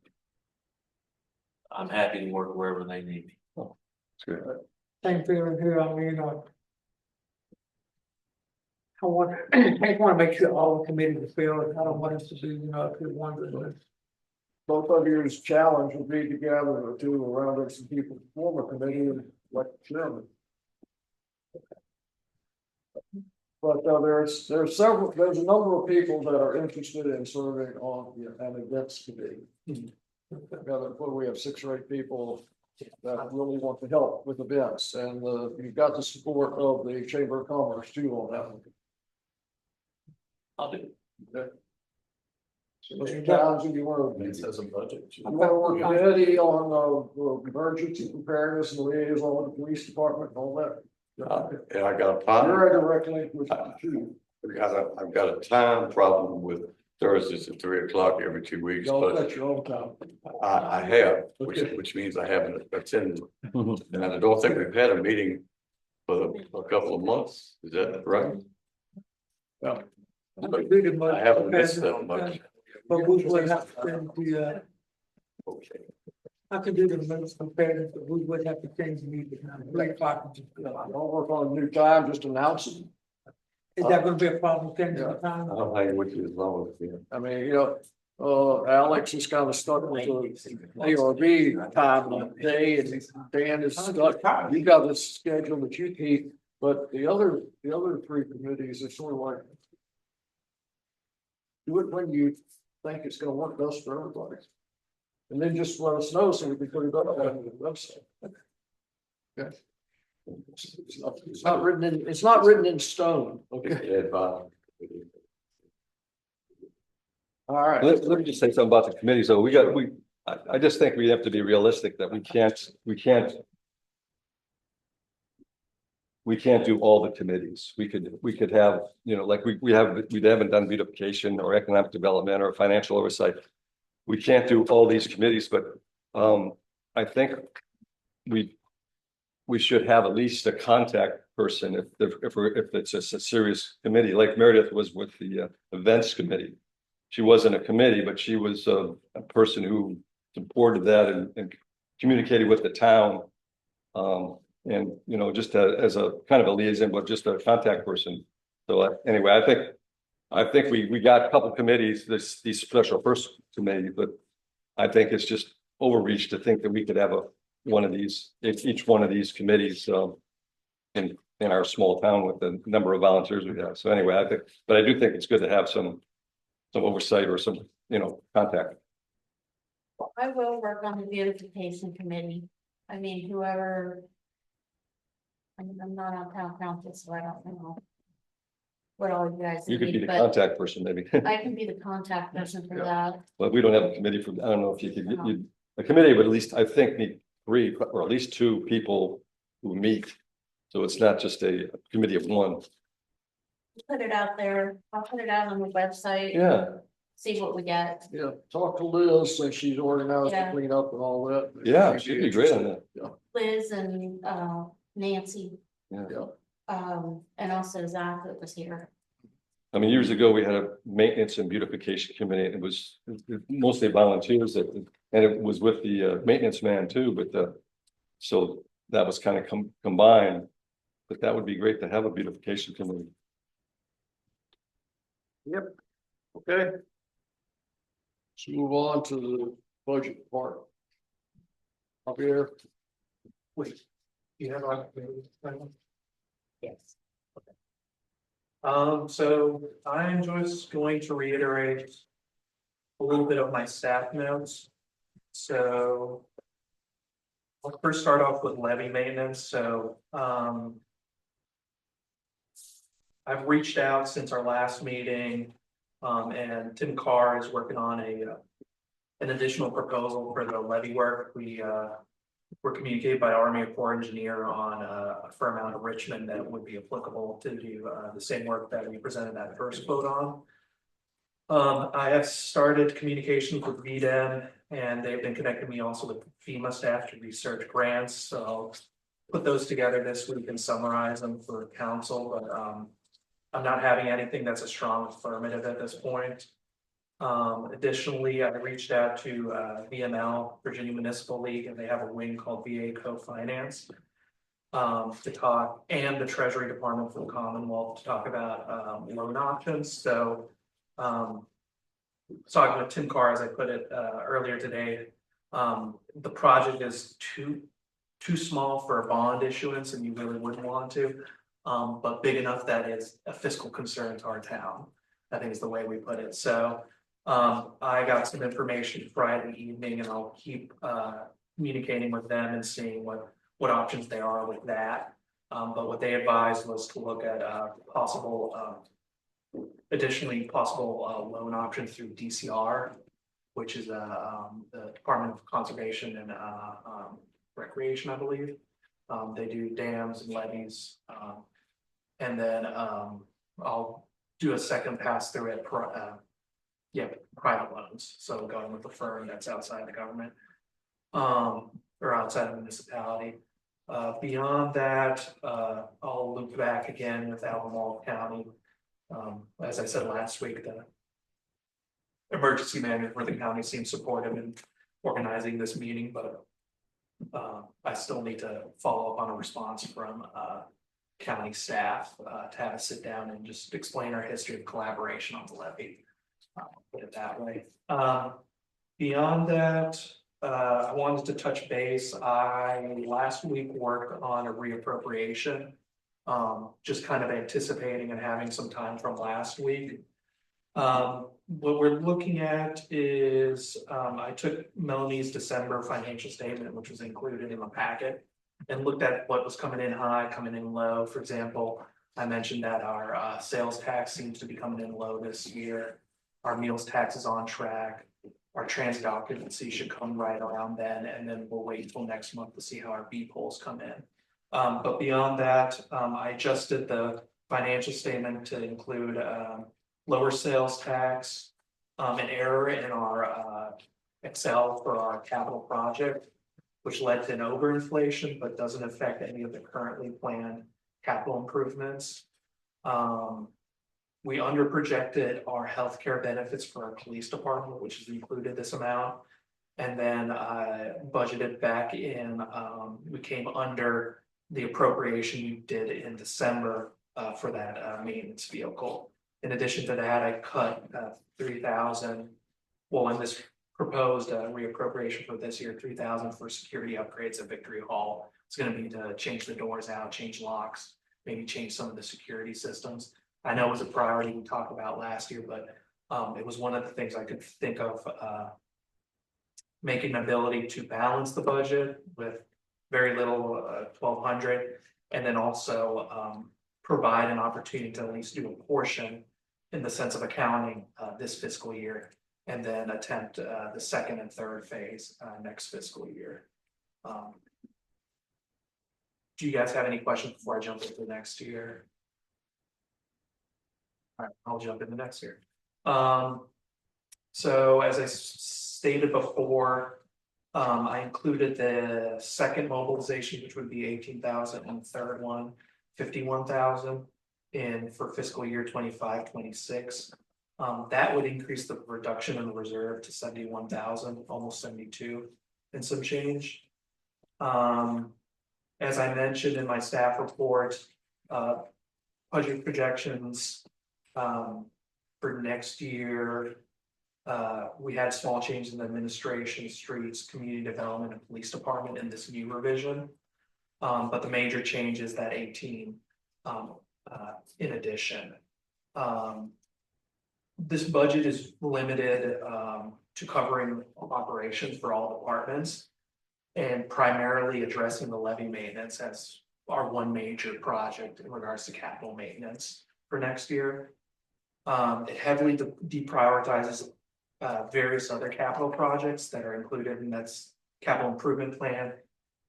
I'm happy to work wherever they need me. It's good. Same feeling here, I mean, I want, I want to make sure all the committees are filled, I don't want us to be, if we want Both of yours challenge would be to gather or two around some people to form a committee and like chairman. But there's a number of people that are interested in serving on an events committee. We have 6 or 8 people that really want to help with events, and you've got the support of the Chamber of Commerce too on that one. I'll do it. Okay. So Mr. Townsend, you want It says a budget. to work with Eddie on emergency preparedness and liaison with the police department and all that? And I got a time, You're directly with you. I've got a time problem with Thursdays at 3 o'clock every 2 weeks, Y'all but set your own time. I have, Okay. which means I haven't attended. And I don't think we've had a meeting for a couple of months. Is that right? Yeah. I haven't missed that much. But we would have to send the, Okay. I could do the most comparative, but we would have to change the meeting. 3 o'clock. Don't work on a new time, just announce it. Is that gonna be a problem, changing the time? I'll hang with you as long as, I mean, Alex is kind of stuck with the ARB time of day, and Dan is stuck. You got this schedule that you keep, but the other 3 committees are sort of like. Do it when you think it's gonna work best for everybody. And then just let us know so we can put it up on the website. Okay. It's not written in stone, okay? yeah, but All right. Let me just say something about the committees, though. I just think we have to be realistic that we can't do all the committees. We could have, like we haven't done beautification or economic development or financial oversight. We can't do all these committees, but I think we should have at least a contact person if it's a serious committee, like Meredith was with the events committee. She wasn't a committee, but she was a person who supported that and communicated with the town. And, you know, just as a kind of a liaison, but just a contact person. So anyway, I think we got a couple committees, these special first committee, but I think it's just overreach to think that we could have one of these, each one of these committees, in our small town with the number of volunteers we have. So anyway, but I do think it's good to have some oversight or some, you know, contact. I will work on the beautification committee. I mean, whoever. I'm not on town council, so I don't know. What all you guys You could be need, the but contact person, maybe. I can be the contact person for that. But we don't have a committee for, I don't know if you could, a committee would at least, I think, need 3 or at least 2 people who meet. So it's not just a committee of one. Put it out there. I'll put it out on the website. Yeah. See what we get. Yeah, talk to Liz, since she's organized the Yeah. cleanup and all that. Yeah, she'd be great on that. Yeah, Liz and Nancy, yeah. and also Zach that was here. I mean, years ago, we had a maintenance and beautification committee, and it was mostly volunteers and it was with the maintenance man too, but so that was kind of combined. But that would be great to have a beautification committee. Yep. Okay. Let's move on to the budget part. Up here. Wait, you have our. Yes. So I'm just going to reiterate a little bit of my staff notes. So I'll first start off with levy maintenance. So, I've reached out since our last meeting, and Tim Carr is working on an additional proposal for the levy work. We were communicated by Army Corps engineer on a firm out of Richmond that would be applicable to do the same work that we presented that first quote on. I have started communications with VDEM, and they've been connecting me also with FEMA staff to research grants. So I'll put those together this week and summarize them for council, but I'm not having anything that's a strong affirmative at this point. Additionally, I reached out to VML, Virginia Municipal League, and they have a wing called VA Co-Finance to talk, and the Treasury Department for the Commonwealth to talk about loan options. So talking with Tim Carr, as I put it earlier today, the project is too small for a bond issuance, and you really wouldn't want to, but big enough that it's a fiscal concern to our town, I think is the way we put it. So I got some information Friday evening, and I'll keep communicating with them and seeing what options there are with that. But what they advised was to look at additionally possible loan options through DCR, which is the Department of Conservation and Recreation, I believe. They do dams and levees, and then I'll do a second pass through it. Private loans. So going with the firm that's outside the government, or outside the municipality. Beyond that, I'll loop back again with Albemarle County. As I said last week, the emergency manager for the county seems supportive in organizing this meeting, but I still need to follow up on a response from county staff to have a sit down and just explain our history of collaboration on the levy. Put it that way. Beyond that, I wanted to touch base. I last week worked on a reappropriation, just kind of anticipating and having some time from last week. What we're looking at is I took Melanie's December financial statement, which was included in the packet, and looked at what was coming in high, coming in low. For example, I mentioned that our sales tax seems to be coming in low this year. Our meals tax is on track. Our transit occupancy should come right around then, and then we'll wait until next month to see how our B polls come in. But beyond that, I adjusted the financial statement to include lower sales tax, an error in our Excel for our capital project, which led to an overinflation, but doesn't affect any of the currently planned capital improvements. We under projected our healthcare benefits for our police department, which is included this amount. And then I budgeted back in, we came under the appropriation you did in December for that maintenance vehicle. In addition to that, I cut 3,000. Well, in this proposed reappropriation for this year, 3,000 for security upgrades at Victory Hall. It's gonna be to change the doors out, change locks, maybe change some of the security systems. I know it was a priority we talked about last year, but it was one of the things I could think of making an ability to balance the budget with very little 1,200, and then also provide an opportunity to at least do a portion in the sense of accounting this fiscal year, and then attempt the second and third phase next fiscal year. Do you guys have any questions before I jump into next year? All right, I'll jump into next year. So as I stated before, I included the second mobilization, which would be 18,000, and the third one, 51,000 in for fiscal year 25-26. That would increase the reduction in the reserve to 71,000, almost 72 and some change. As I mentioned in my staff report, budget projections for next year, we had small changes in administration, streets, community development, and police department in this new revision. But the major change is that 18 in addition. This budget is limited to covering operations for all departments and primarily addressing the levy maintenance as our one major project in regards to capital maintenance for next year. It heavily deprioritizes various other capital projects that are included in that's capital improvement plan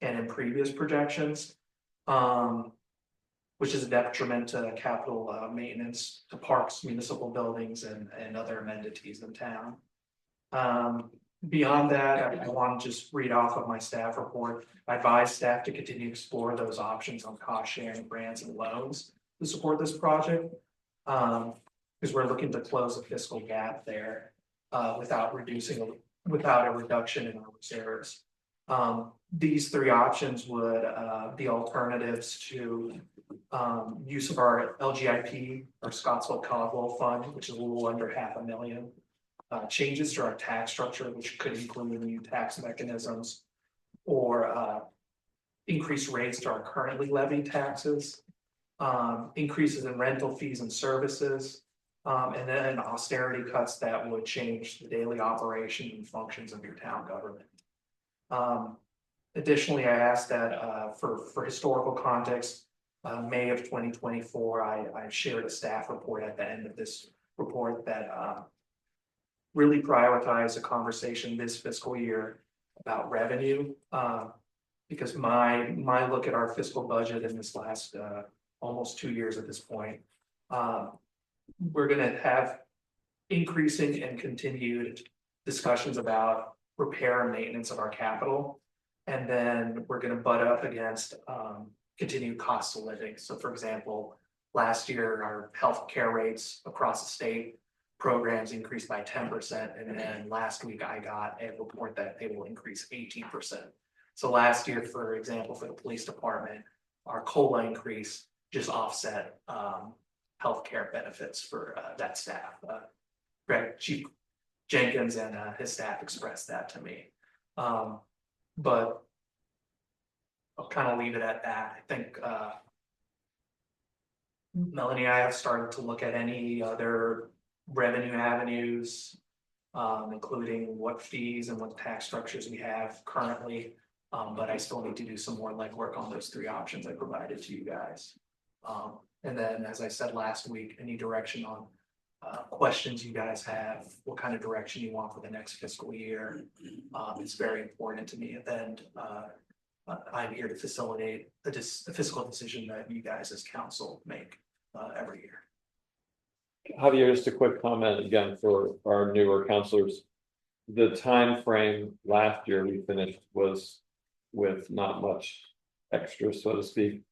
and in previous projections, which is a detriment to capital maintenance to parks, municipal buildings, and other amenities in town. Beyond that, I want to just read off of my staff report. I advise staff to continue to explore those options on cost sharing, grants, and loans to support this project. Because we're looking to close a fiscal gap there without a reduction in our reserves. These three options would be alternatives to use of our LGIP, or Scottsville Caldwell Fund, which is a little under $500,000. Changes to our tax structure, which could include new tax mechanisms or increased rates to our currently levied taxes, increases in rental fees and services, and then austerity cuts that would change the daily operation and functions of your town government. Additionally, I asked that for historical context, May of 2024, I shared a staff report at the end of this report that really prioritize a conversation this fiscal year about revenue, because my look at our fiscal budget in this last almost 2 years at this point, we're going to have increasing and continued discussions about repair and maintenance of our capital, and then we're going to butt up against continued cost of living. So, for example, last year our healthcare rates across the state programs increased by 10%, and then last week I got a report that they will increase 18%. So last year, for example, for the police department, our COLA increase just offset healthcare benefits for that staff. Chief Jenkins and his staff expressed that to me. But I'll kind of leave it at that. I think Melanie and I have started to look at any other revenue avenues, including what fees and what tax structures we have currently. But I still need to do some more legwork on those three options I provided to you guys. And then, as I said last week, any direction on questions you guys have, what kind of direction you want for the next fiscal year. It's very important to me. And I'm here to facilitate the fiscal decision that you guys as council make every year. Javier, just a quick comment again for our newer counselors. The time frame last year we finished was with not much extra, so to speak.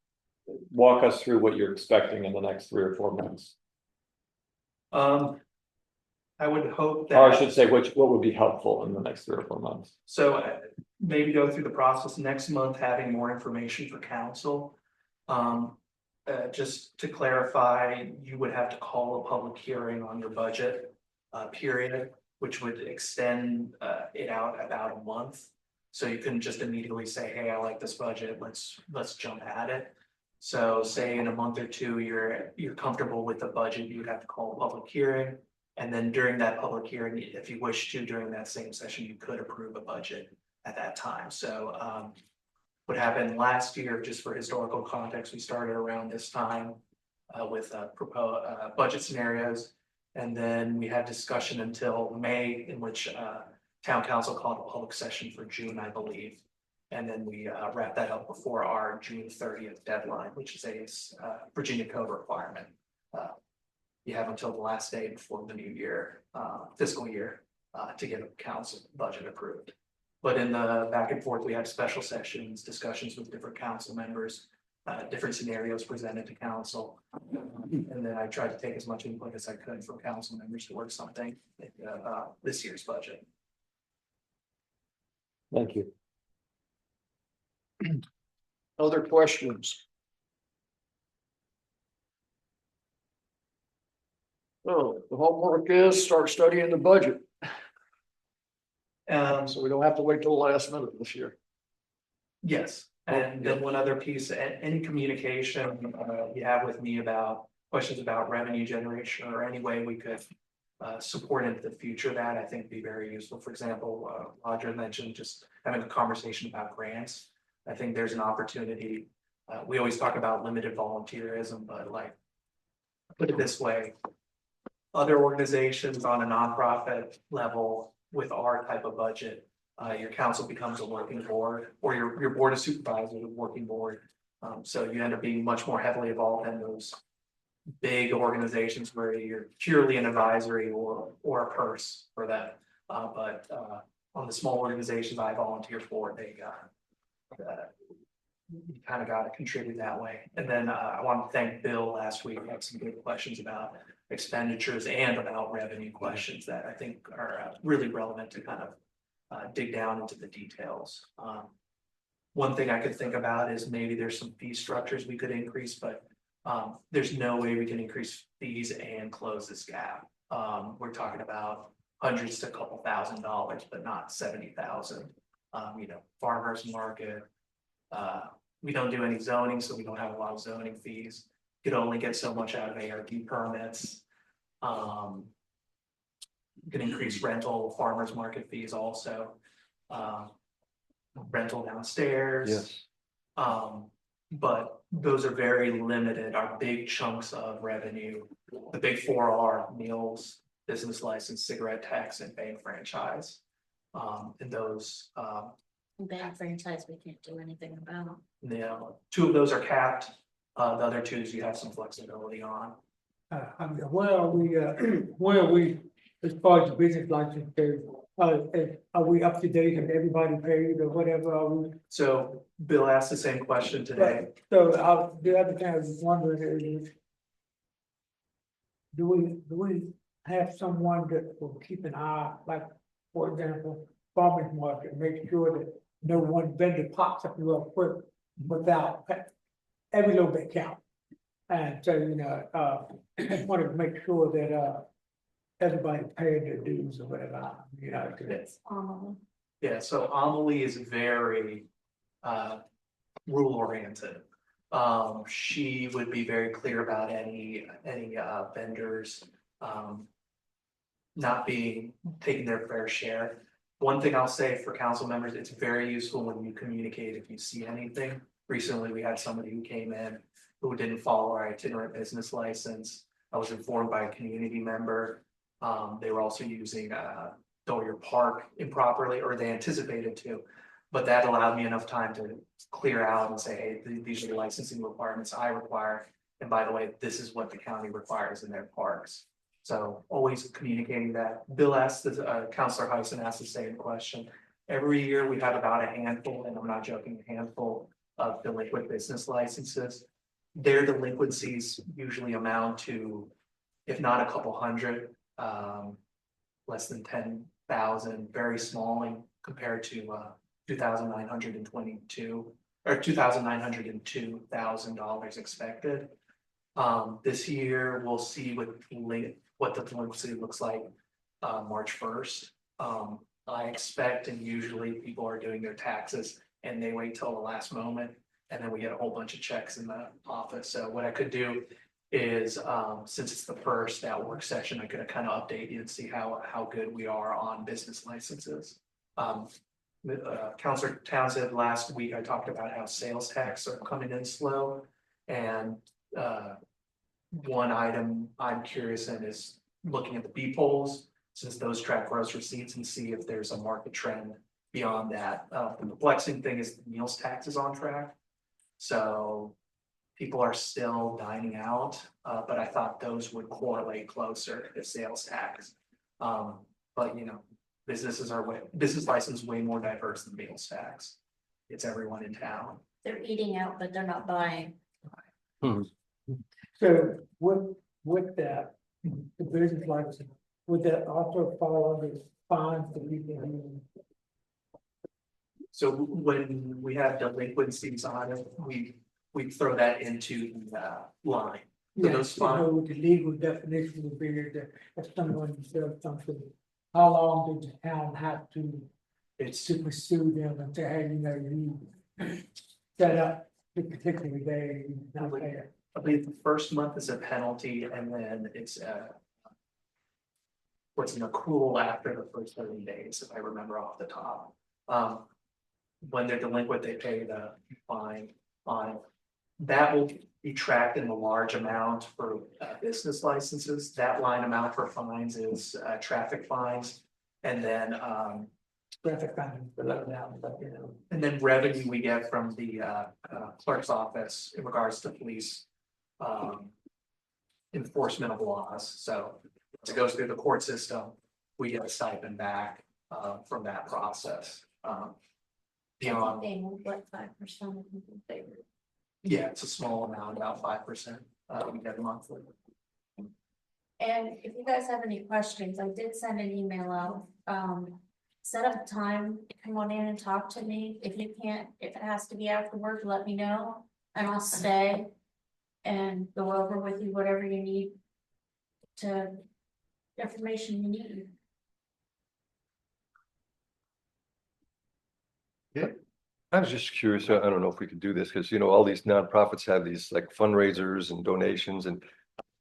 Walk us through what you're expecting in the next 3 or 4 months. I would hope that, Or I should say, what would be helpful in the next 3 or 4 months? so maybe go through the process next month, having more information for council. Just to clarify, you would have to call a public hearing on your budget period, which would extend it out about a month. So you couldn't just immediately say, hey, I like this budget, let's jump at it. So say in a month or two, you're comfortable with the budget, you would have to call a public hearing. And then during that public hearing, if you wish to, during that same session, you could approve a budget at that time. So what happened last year, just for historical context, we started around this time with proposed budget scenarios. And then we had discussion until May, in which town council called a public session for June, I believe. And then we wrapped that up before our June 30th deadline, which is a Virginia code requirement. You have until the last day before the new year, fiscal year, to get a council budget approved. But in the back and forth, we had special sessions, discussions with different council members, different scenarios presented to council. And then I tried to take as much input as I could from council members to work something this year's budget. Thank you. Other questions? So the homework is start studying the budget, so we don't have to wait till the last minute this year. Yes, and then one other piece, any communication you have with me about questions about revenue generation or any way we could support into the future, that I think be very useful. For example, Roger mentioned just having a conversation about grants. I think there's an opportunity. We always talk about limited volunteerism, but like, put it this way, other organizations on a nonprofit level with our type of budget, your council becomes a working board, or your board of supervisors, a working board. So you end up being much more heavily involved in those big organizations where you're purely an advisory or a purse for that. But on the small organizations I volunteer for, they you kind of got to contribute that way. And then I want to thank Bill last week. We had some good questions about expenditures and about revenue questions that I think are really relevant to kind of dig down into the details. One thing I could think about is maybe there's some fee structures we could increase, but there's no way we can increase fees and close this gap. We're talking about hundreds to a couple $1,000s, but not 70,000. You know, farmers market. We don't do any zoning, so we don't have a lot of zoning fees. You could only get so much out of ARD permits. You can increase rental, farmers market fees also. Rental downstairs. Yes. But those are very limited. Our big chunks of revenue, the big four are meals, business license, cigarette tax, and bank franchise. And those Bad franchise, we can't do anything about. you know, two of those are capped. The other two you have some flexibility on. I mean, where are we, as far as the business license goes? Are we up to date and everybody paid or whatever, are we? So Bill asked the same question today. So the other thing I was wondering is, do we have someone that will keep an eye, like, for example, farmers market, make sure that no one vendor pops up real quick without every little bit count. And so, you know, I just wanted to make sure that everybody paid their dues or whatever, you know. Yes. Yeah, so Amelie is very rule oriented. She would be very clear about any vendors not taking their fair share. One thing I'll say for council members, it's very useful when you communicate if you see anything. Recently, we had somebody who came in who didn't follow our itinerant business license. I was informed by a community member. They were also using Dolier Park improperly, or they anticipated to. But that allowed me enough time to clear out and say, hey, these are the licensing requirements I require. And by the way, this is what the county requires in their parks. So always communicating that. Bill asked, Councilor Heisen asked the same question. Every year we have about a handful, and I'm not joking, a handful of delinquent business licenses. Their delinquencies usually amount to, if not a couple hundred, less than 10,000, very small compared to $2,922 or $2,902,000 expected. This year, we'll see what the delinquency looks like, March 1st. I expect, and usually people are doing their taxes and they wait till the last moment. And then we get a whole bunch of checks in the office. So what I could do is, since it's the first, that work session, I could kind of update you and see how good we are on business licenses. Counselor Townsend, last week I talked about how sales tax are coming in slow. And one item I'm curious in is looking at the B polls, since those track gross receipts, and see if there's a market trend beyond that. The perplexing thing is the meals tax is on track. So people are still dining out, but I thought those would correlate closer to sales tax. But you know, business license way more diverse than meals tax. It's everyone in town. They're eating out, but they're not buying. So with that, the business license, would that also fall under fines that we can? So when we have delinquencies on it, we throw that into the line. So Yeah, those so fines, the legal definition would be that if someone does something, how long does the town have to pursue them and say, hey, you know, you set up this particular day, not there. I believe the first month is a penalty, and then it's what's an accrual after the first 30 days, if I remember off the top. When they're delinquent, they pay the fine on it. That will be tracked in the large amount for business licenses. That line amount for fines is traffic fines. And then Traffic fines, but you know. and then revenue we get from the clerk's office in regards to police enforcement of laws. So as it goes through the court system, we get a stipend back from that process. Beyond, They move like 5% of people's favor. yeah, it's a small amount, about 5%. We get monthly. And if you guys have any questions, I did send an email out. Set up a time, come on in and talk to me. If you can't, if it has to be after work, let me know and I'll stay and go over with you whatever you need to information you need. I was just curious, I don't know if we could do this, because you know, all these nonprofits have these like fundraisers and donations, and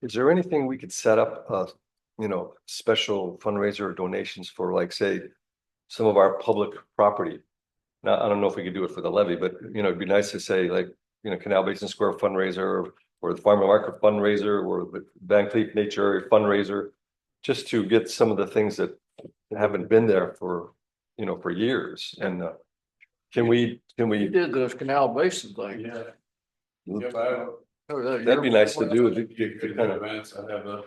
is there anything we could set up, you know, special fundraiser or donations for, like, say, some of our public property? Now, I don't know if we could do it for the levy, but you know, it'd be nice to say, like, you know, Canal Basin Square fundraiser, or the Farmer Market fundraiser, or the Van Cleef Nature Area fundraiser, just to get some of the things that haven't been there for, you know, for years. And can we? You did those Canal Basin things. Yeah. That'd be nice to do. Good Kind of, events. I have a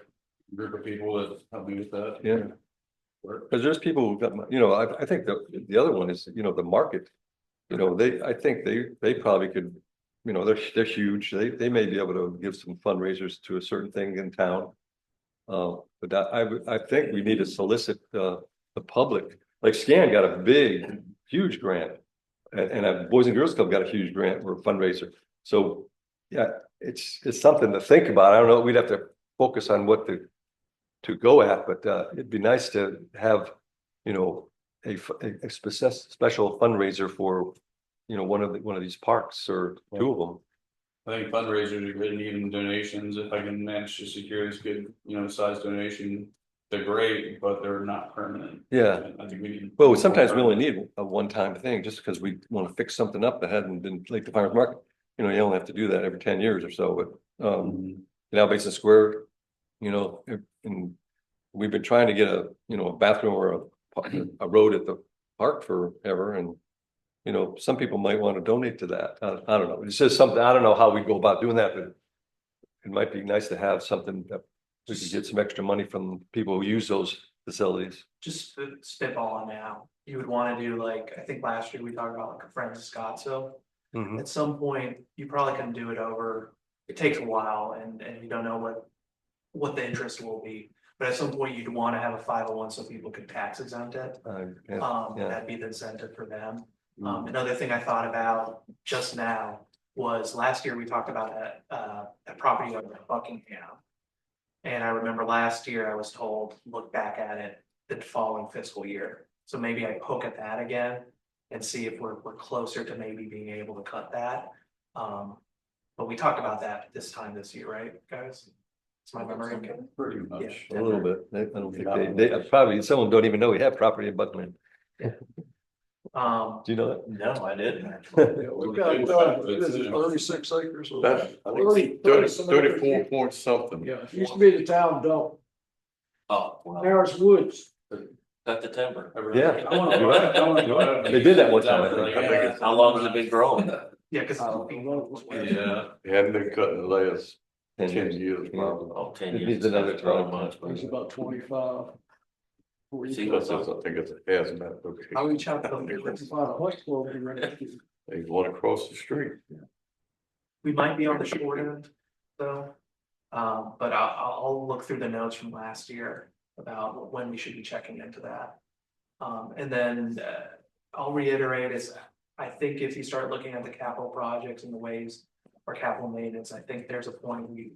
group of people that help me with that. yeah. Because there's people who got, you know, I think the other one is, you know, the market. You know, I think they probably could, you know, they're huge. They may be able to give some fundraisers to a certain thing in town. But I think we need to solicit the public. Like Scan got a big, huge grant. And a Boys and Girls Club got a huge grant for a fundraiser. So yeah, it's something to think about. I don't know, we'd have to focus on what to go at, but it'd be nice to have, you know, a special fundraiser for, you know, one of these parks, or two of them. I think fundraisers are good, and even donations, if I can manage to secure this good, you know, size donation, they're great, but they're not permanent. Yeah. I think we need. Well, sometimes we only need a one-time thing, just because we want to fix something up that hadn't been, like the farmer's market. You know, you only have to do that every 10 years or so, but Canal Basin Square, you know, and we've been trying to get a bathroom or a road at the park forever, and you know, some people might want to donate to that. I don't know. It's just something, I don't know how we go about doing that, but it might be nice to have something that we could get some extra money from people who use those facilities. Just spitballing now, you would want to do, like, I think last year we talked about like a Friends of Scottsville. Mhm. At some point, you probably can do it over, it takes a while, and you don't know what the interest will be. But at some point, you'd want to have a 501 so people could tax exempt it. Yeah. That'd be the incentive for them. Another thing I thought about just now was last year we talked about a property over at Buckingham. And I remember last year I was told, look back at it the following fiscal year. So maybe I poke at that again and see if we're closer to maybe being able to cut that. But we talked about that this time this year, right, guys? It's my memory. Okay. Pretty much. A little bit. I don't think they probably, some of them don't even know we have property in Buckland. Do you know that? No, I didn't. Yeah, we've got, this is 36 acres. or- That's, I think 30 it's some acres. 34 point something. Yeah, it used to be the town dump. Oh, well, Now it's woods. cut the timber. Yeah, you're right. You're right. They did that one time, I think. I think it's- How long has it been growing? Yeah, because Yeah, It hadn't been cut in the last 10 10 years, probably. Oh, 10 It years. needs another That's probably 12 much, It's but- about 25. 40. See, That's, I think it's a hazmat I'll location. reach out to them. If you find a horse club, you're ready to- There's one across the street. We might be on the short end, though. But I'll look through the notes from last year about when we should be checking into that. And then I'll reiterate is, I think if you start looking at the capital projects and the ways or capital maintenance, I think there's a point we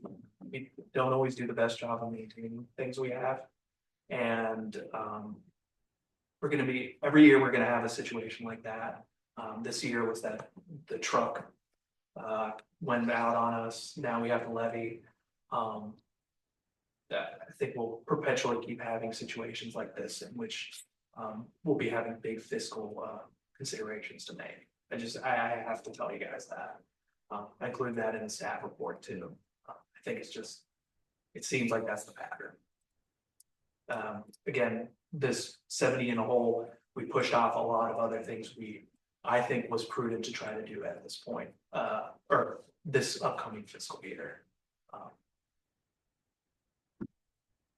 don't always do the best job of maintaining things we have. And we're gonna be, every year, we're gonna have a situation like that. This year was that the truck went out on us, now we have the levy. That I think we'll perpetually keep having situations like this in which we'll be having big fiscal considerations to make. I have to tell you guys that. I include that in the staff report too. I think it's just, it seems like that's the pattern. Again, this 70 in a hole, we pushed off a lot of other things I think was prudent to try to do at this point, or this upcoming fiscal year.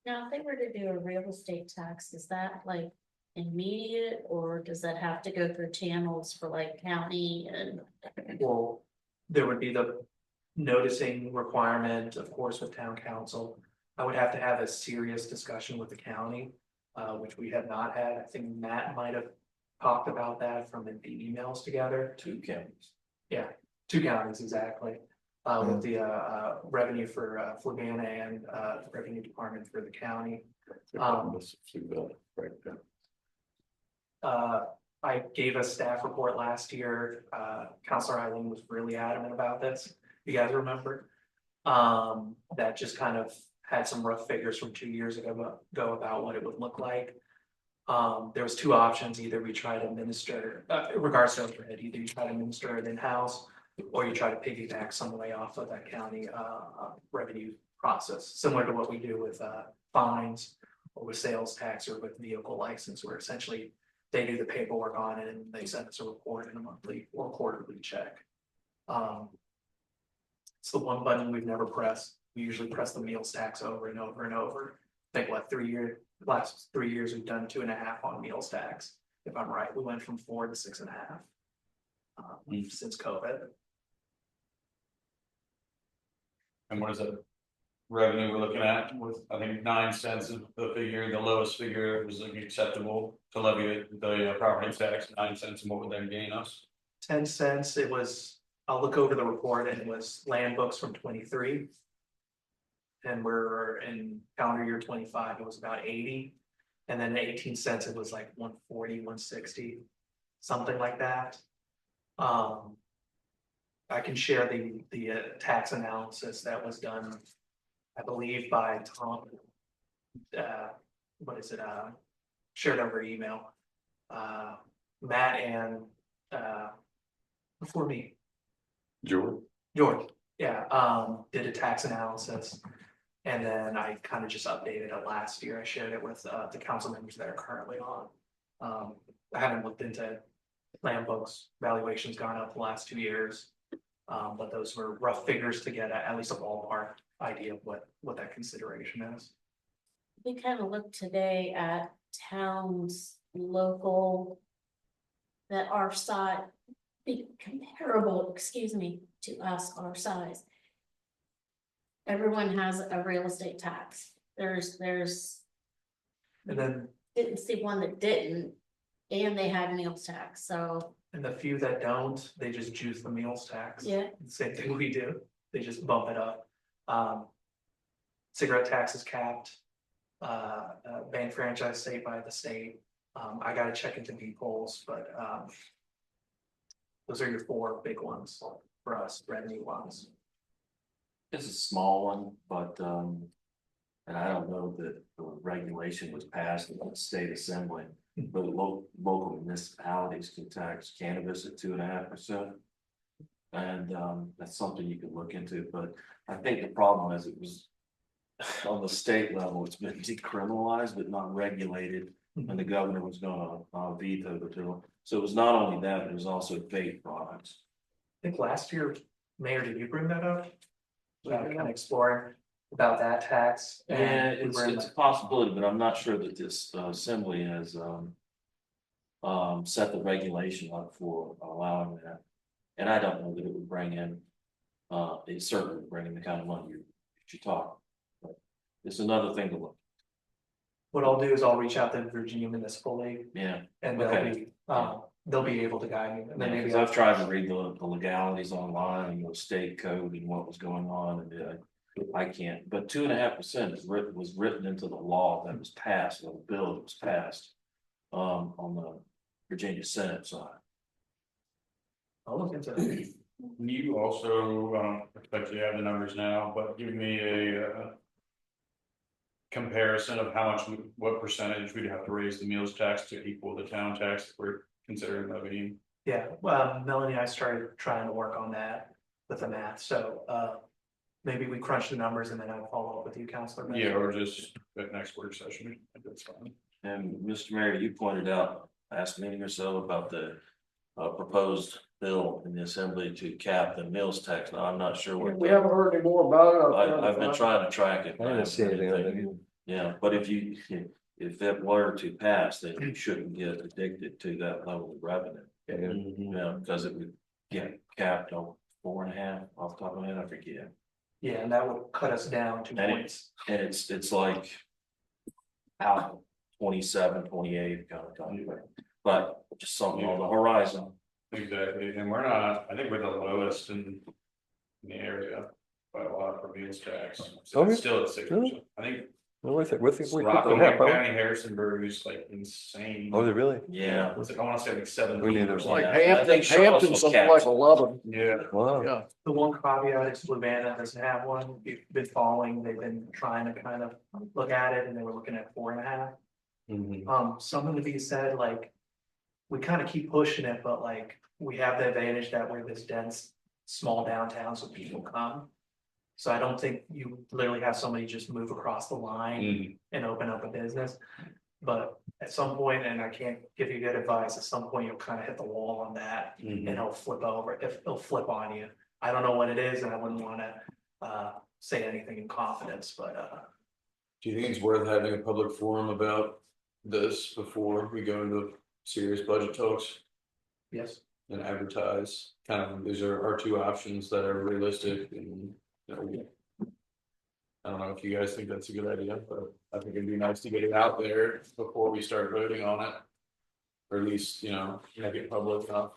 Now, if they were to do a real estate tax, is that like immediate, or does that have to go through channels for like county and? Well, there would be the noticing requirement, of course, with town council. I would have to have a serious discussion with the county, which we have not had. I think Matt might have talked about that from the emails together. 2 counties. Yeah, 2 counties exactly. With the revenue for Florida and revenue department for the county. Right there. I gave a staff report last year. Counselor Eileen was really adamant about this. You guys remember? That just kind of had some rough figures from 2 years ago about what it would look like. There was 2 options. Either we try to administer, regards to overhead, either you try to administer it in-house or you try to piggyback some way off of that county revenue process, similar to what we do with fines or with sales tax or with vehicle license, where essentially they do the paperwork on it and they send us a report in a monthly or quarterly check. It's the one button we've never pressed. We usually press the meals tax over and over and over. I think last 3 years we've done 2.5 on meals tax. If I'm right, we went from 4 to 6.5 since COVID. and what is it? Revenue we're looking at with, I think 9 cents is the figure, the lowest figure was acceptable to levy the property tax, 9 cents, and what would that gain us? 10 cents, it was, I'll look over the report and it was land books from 23. And we're in calendar year 25, it was about 80. And then 18 cents, it was like 140, 160, something like that. I can share the tax analysis that was done, I believe by Tom. What is it? Shared over email. Matt and before me, George, yeah, did a tax analysis. And then I kind of just updated it last year. I shared it with the council members that are currently on. I haven't looked into land books, valuations gone up the last 2 years. But those were rough figures to get at least a ballpark idea of what that consideration is. We kind of looked today at towns, local, that are size, be comparable, excuse me, to us, our size. Everyone has a real estate tax. There's, And then didn't see one that didn't, and they had meals tax, so And the few that don't, they just juice the meals tax. Yeah. Same thing we do, they just bump it up. Cigarette tax is capped. Bank franchise state by the state. I gotta check into B polls, but those are your four big ones for us, revenue ones. It's a small one, but, and I don't know that the regulation was passed in the state assembly, but local municipalities can tax cannabis at 2.5%. And, that's something you could look into, but I think the problem is it was on the state level, it's been decriminalized, but not regulated. And the governor was gonna veto the bill. So it was not only that, it was also vape products. I think last year, Mayor, did you bring that up? Kind of exploring about that tax. and Yeah, we were in it's a the- possibility, but I'm not sure that this assembly has set the regulation up for allowing that. And I don't know that it would bring in, it certainly would bring in the kind of money you talk. But it's another thing to look, What I'll do is I'll reach out to the Virginia Municipal League yeah. and Okay. they'll be able to guide me. And then maybe Because I've tried to read the legalities online and the state code and what was going on, and I can't, but 2.5% was written into the law that was passed, or the bill that was passed. On the Virginia Senate side. I'll look into it. Can you also, expect you have the numbers now, but give me a comparison of how much, what percentage we'd have to raise the meals tax to equal the town tax if we're considering levying? Yeah, Melanie and I started trying to work on that with the math, so maybe we crunch the numbers and then I'll follow up with you, Counselor. Yeah, or just at next work session, that's fine. And Mr. Mayor, you pointed out last meeting or so about the proposed bill in the assembly to cap the meals tax. Now, I'm not sure what. We haven't heard any more about it. I've been trying to track it. I didn't see anything on it. Yeah, but if that were to pass, then you shouldn't get addicted to that level of revenue. Yeah, because it would get capped on 4.5 off the top of my head, I forget. Yeah, and that would cut us down 2 And points. And it's like out 27, 28 kind of time, but just something on the horizon. Exactly, and we're not, I think we're the lowest in the area by a lot for meals tax. So Oh, it's yeah? still at 6%. I think Well, we think we Rockland have, County, Harrisonburg is like insane. oh, they really? Yeah. What's it, I wanna say like 7. We need to- Like Yeah, I Hampton, think Hampton's Charlottesville something like caps. 11, Yeah. Wow. yeah. The one caveat is Fluvanna doesn't have one. We've been following, they've been trying to kind of look at it and they were looking at 4.5. Something to be said, like, we kind of keep pushing it, but like, we have the advantage that we're this dense, small downtown, so people come. So I don't think you literally have somebody just move across the line and open up a business. But at some point, and I can't give you good advice, at some point you'll kind of hit the wall on that and it'll flip over, if it'll flip on you. I don't know what it is and I wouldn't want to say anything in confidence, but Do you think it's worth having a public forum about this before we go into serious budget talks yes. and advertise? Kind of, these are our two options that are realistic and, you know, I don't know if you guys think that's a good idea, but I think it'd be nice to get it out there before we start voting on it. Or at least, you know, make it public enough.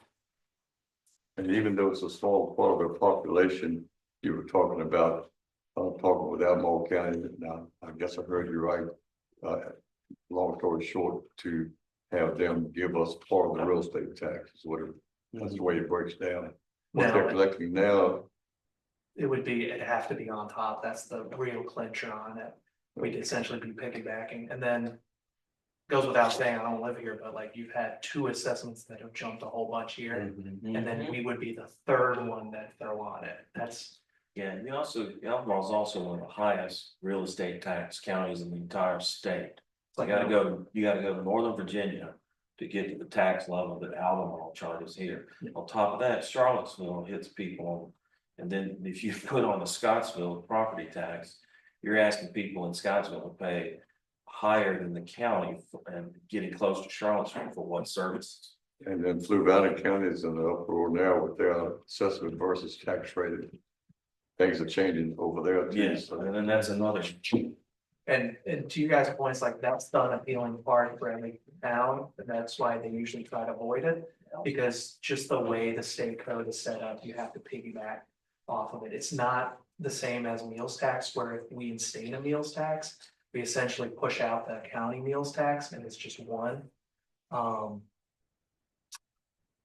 And even though it's a small part of the population, you were talking about, talking with Albemarle County, now, I guess I heard you right. Long story short, to have them give us part of the real estate tax, is what that's the way it breaks down. What they're Now, collecting now, it'd have to be on top. That's the real clincher on it. We'd essentially be piggybacking and then. Goes without saying, I don't live here, but like you've had 2 assessments that have jumped a whole bunch here. And then we would be the third one that throw on it. That's, Yeah, and Albemarle is also one of the highest real estate tax counties in the entire state. like, You gotta go to Northern Virginia to get to the tax level that Albemarle charges here. On top of that, Charlottesville hits people. And then if you put on the Scottsville property tax, you're asking people in Scottsville to pay higher than the county and getting close to Charlottesville for what services. and then Fluvanna County is in the uproar now with their assessment versus tax rate. Things are changing over there too. Yes, So and then that's another. and to you guys' points, like that's the unappealing part for every town. And that's why they usually try to avoid it. Because just the way the state code is set up, you have to piggyback off of it. It's not the same as meals tax, where if we instate a meals tax, we essentially push out the county meals tax and it's just one.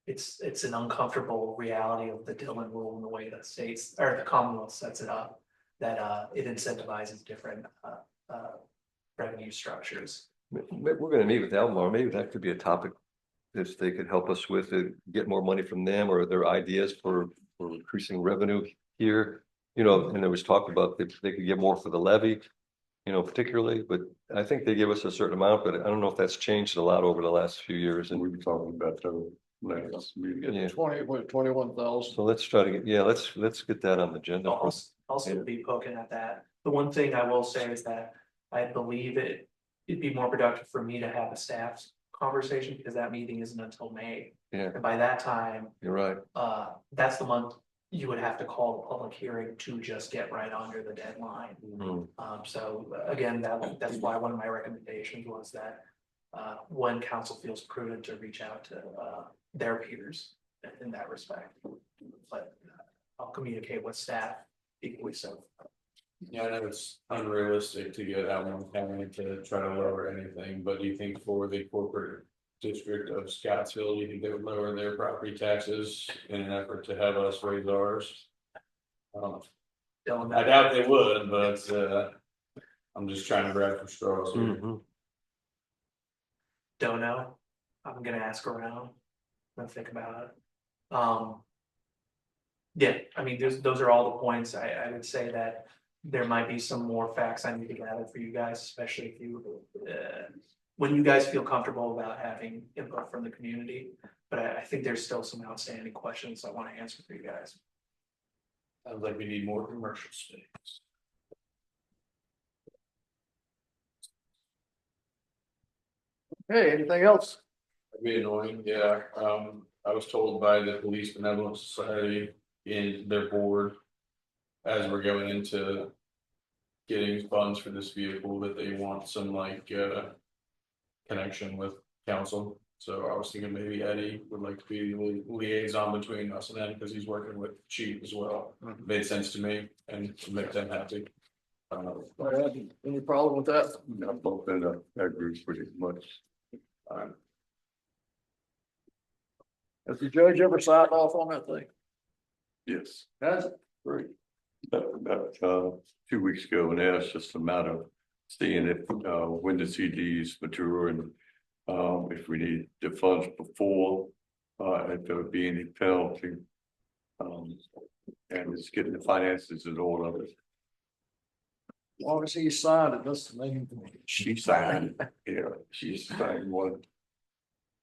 It's an uncomfortable reality of the Dillon rule and the way the states or the Commonwealth sets it up, that it incentivizes different revenue structures. We're gonna meet with Elmore, maybe that could be a topic. If they could help us with it, get more money from them or their ideas for increasing revenue here. You know, and there was talk about they could get more for the levy, you know, particularly, but I think they give us a certain amount, but I don't know if that's changed a lot over the last few years. And And we were talking about the last meeting. yeah, 21,000. so let's try to get, yeah, let's get that on the agenda. I'll also be poking at that. The one thing I will say is that I believe it'd be more productive for me to have a staff's conversation, because that meeting isn't until May. Yeah, And by that time, you're right. that's the month you would have to call the public hearing to just get right under the deadline. Mm. So again, that's why one of my recommendations was that when council feels prudent to reach out to their peers in that respect. But I'll communicate with staff equally so. Yeah, I know it's unrealistic to get Allen County to try to lower anything, but do you think for the corporate district of Scottsville, do you think they would lower their property taxes in an effort to have us raise ours? I doubt they would, but I'm just trying to grab for straws here. Mhm. Don't know. I'm gonna ask around. And think about it. Yeah, I mean, those are all the points. I would say that there might be some more facts I need to gather for you guys, especially if you, when you guys feel comfortable about having input from the community. But I think there's still some outstanding questions I want to answer for you guys. Sounds like we need more commercial space. Hey, anything else? It'd be annoying, yeah, I was told by the Police Benevolent Society in their board. As we're going into. Getting funds for this vehicle, that they want some like connection with council, so I was thinking maybe Eddie would like to be the liaison between us and them, because he's working with Chief as well. Made sense to me and make them happy. Any problem with that? I'm both in that group pretty much. Has the judge ever signed off on that thing? Yes. Has it? Great. About 2 weeks ago, and now it's just a matter of seeing if when the CDs mature and if we need the funds before, if there would be any penalty. And it's getting the finances and all of it. As long as he signed it, that's the main thing. She signed, yeah, she signed one.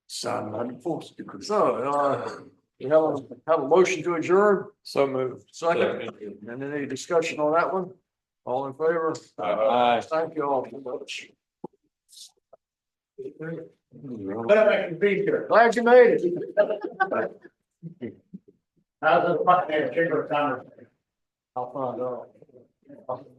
Signed unenforced. So, we have a motion to adjourn, So moved. second, and any discussion on that one? All in favor? Aye. Thank you all so much. Glad you made it. How's the Chamber of Commerce? I'll find out.